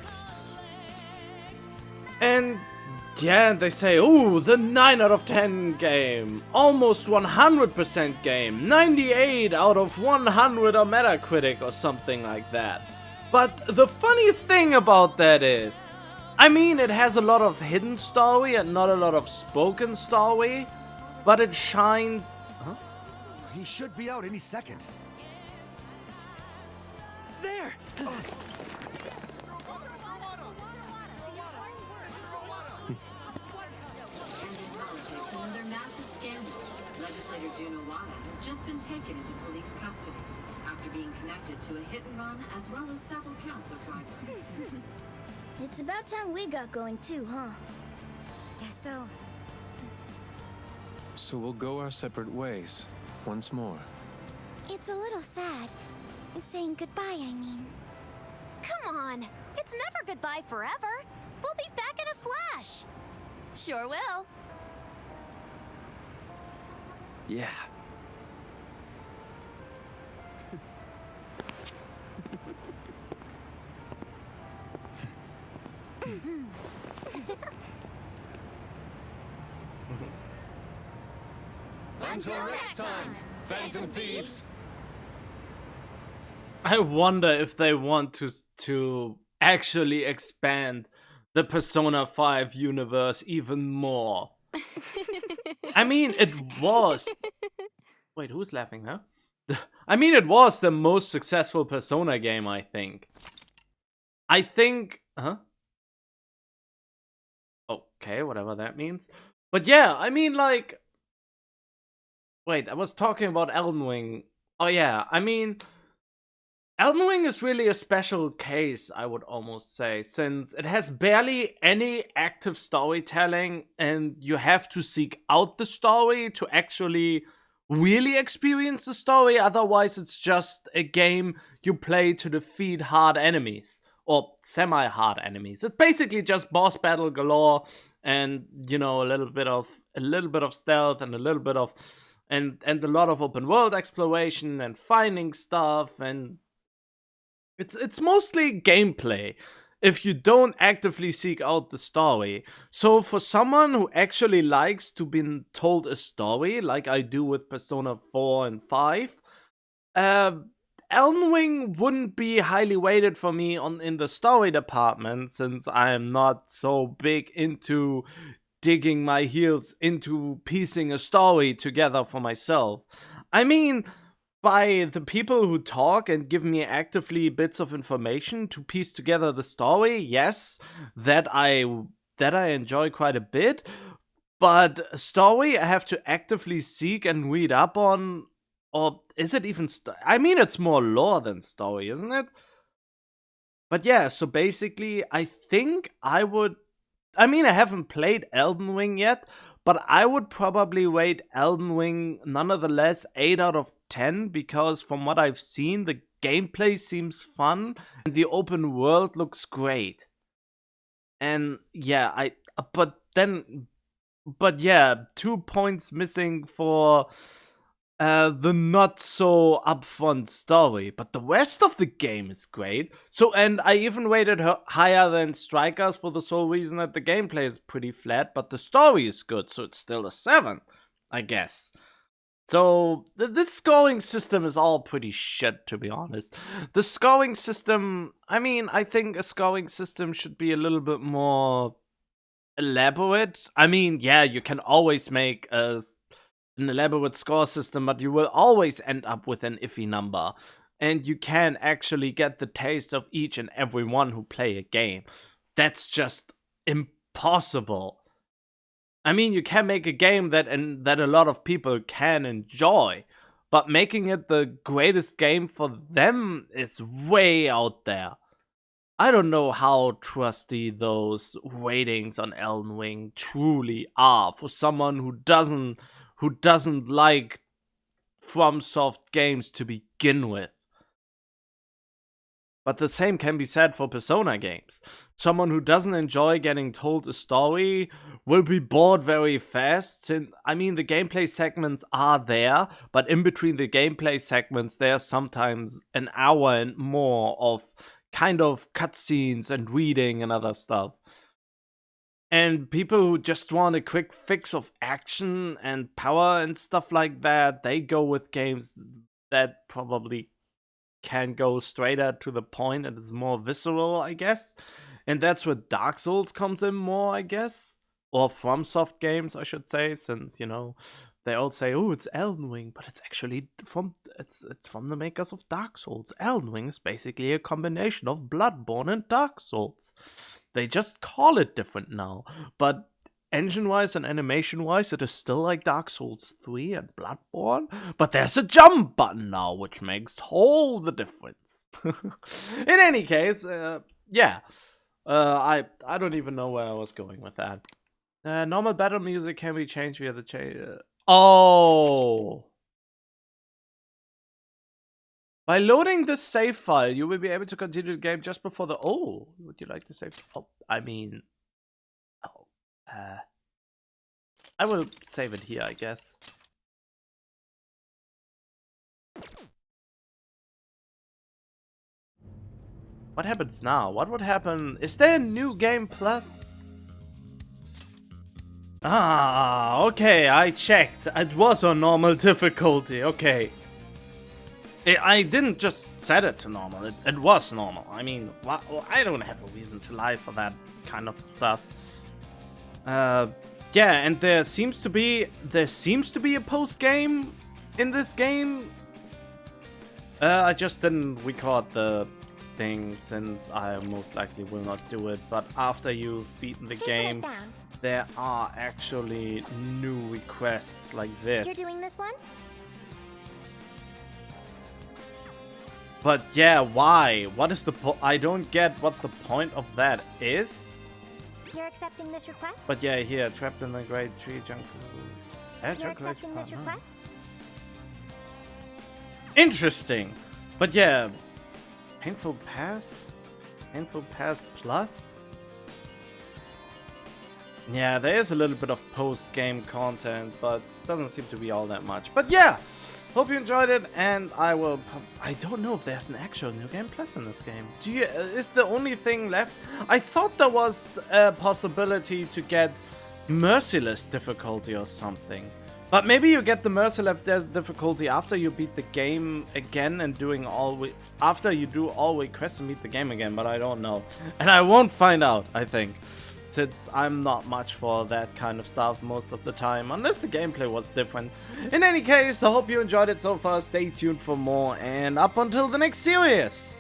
And yeah, they say, oh, the 9 out of 10 game, almost 100% game, 98 out of 100 on Metacritic or something like that. But the funny thing about that is, I mean, it has a lot of hidden story and not a lot of spoken story, but it shines... Huh? He should be out any second. There! Another massive scandal. Legislator June Owada has just been taken into police custody after being connected to a hit and run as well as several counts of bribery. It's about time we got going too, huh? Guess so. So we'll go our separate ways once more. It's a little sad. Saying goodbye, I mean. Come on! It's never goodbye forever! We'll be back in a flash! Sure will. Yeah. Until next time, Phantom Thieves! I wonder if they want to actually expand the Persona 5 universe even more. I mean, it was... Wait, who's laughing, huh? I mean, it was the most successful Persona game, I think. Huh? Okay, whatever that means. But yeah, I mean, like... Wait, I was talking about Elden Ring. Oh yeah, I mean... Elden Ring is really a special case, I would almost say, since it has barely any active storytelling, and you have to seek out the story to actually really experience the story. Otherwise, it's just a game you play to defeat hard enemies, or semi-hard enemies. It's basically just boss battle galore, and you know, a little bit of stealth and a little bit of and a lot of open world exploration and finding stuff, and it's mostly gameplay if you don't actively seek out the story. So for someone who actually likes to be told a story, like I do with Persona 4 and 5, Elden Ring wouldn't be highly weighted for me in the story department, since I'm not so big into digging my heels into piecing a story together for myself. I mean, by the people who talk and give me actively bits of information to piece together the story, yes, that I enjoy quite a bit. But story I have to actively seek and read up on, or is it even? I mean, it's more lore than story, isn't it? But yeah, so basically, I think I would. I mean, I haven't played Elden Ring yet, but I would probably rate Elden Ring nonetheless 8 out of 10, because from what I've seen, the gameplay seems fun and the open world looks great. And yeah, but yeah, 2 points missing for the not so upfront story, but the rest of the game is great. So, and I even rated her higher than Strikers for the sole reason that the gameplay is pretty flat, but the story is good, so it's still a 7, I guess. So, this scoring system is all pretty shit, to be honest. The scoring system, I mean, I think a scoring system should be a little bit more elaborate. I mean, yeah, you can always make an elaborate score system, but you will always end up with an iffy number. And you can actually get the taste of each and every one who play a game. That's just impossible. I mean, you can make a game that a lot of people can enjoy, but making it the greatest game for them is way out there. I don't know how trusty those ratings on Elden Ring truly are for someone who doesn't like FromSoft games to begin with. But the same can be said for Persona games. Someone who doesn't enjoy getting told a story will be bored very fast. Since, I mean, the gameplay segments are there, but in between the gameplay segments, there's sometimes an hour and more of kind of cutscenes and reading and other stuff. And people who just want a quick fix of action and power and stuff like that, they go with games that probably can go straighter to the point and is more visceral, I guess. And that's where Dark Souls comes in more, I guess. Or FromSoft games, I should say, since, you know, they all say, oh, it's Elden Ring, but it's actually from the makers of Dark Souls. Elden Ring is basically a combination of Bloodborne and Dark Souls. They just call it different now, but engine-wise and animation-wise, it is still like Dark Souls 3 and Bloodborne, but there's a jump button now, which makes all the difference. In any case, yeah. I don't even know where I was going with that. Normal battle music can be changed via the Oh! By loading this save file, you will be able to continue the game just before the... Oh, would you like to save? Oh, I mean... Oh, I will save it here, I guess. What happens now? What would happen? Is there a new game plus? Ah, okay, I checked. It was on normal difficulty, okay. I didn't just set it to normal, it was normal. I mean, I don't have a reason to lie for that kind of stuff. Yeah, and there seems to be a post-game in this game. I just didn't record the thing since I most likely will not do it, but after you've beaten the game, there are actually new requests like this. You're doing this one? But yeah, why? What is the I don't get what the point of that is. You're accepting this request? But yeah, here, trapped in the great tree jungle. You're accepting this request? Interesting. But yeah, Painful Past Plus? Yeah, there is a little bit of post-game content, but doesn't seem to be all that much. But yeah, hope you enjoyed it, and I don't know if there's an actual New Game Plus in this game. Is the only thing left? I thought there was a possibility to get Merciless difficulty or something. But maybe you get the merciless difficulty after you beat the game again and doing after you do all way quests and beat the game again, but I don't know. And I won't find out, I think, since I'm not much for that kind of stuff most of the time, unless the gameplay was different. In any case, I hope you enjoyed it so far. Stay tuned for more, and up until the next series!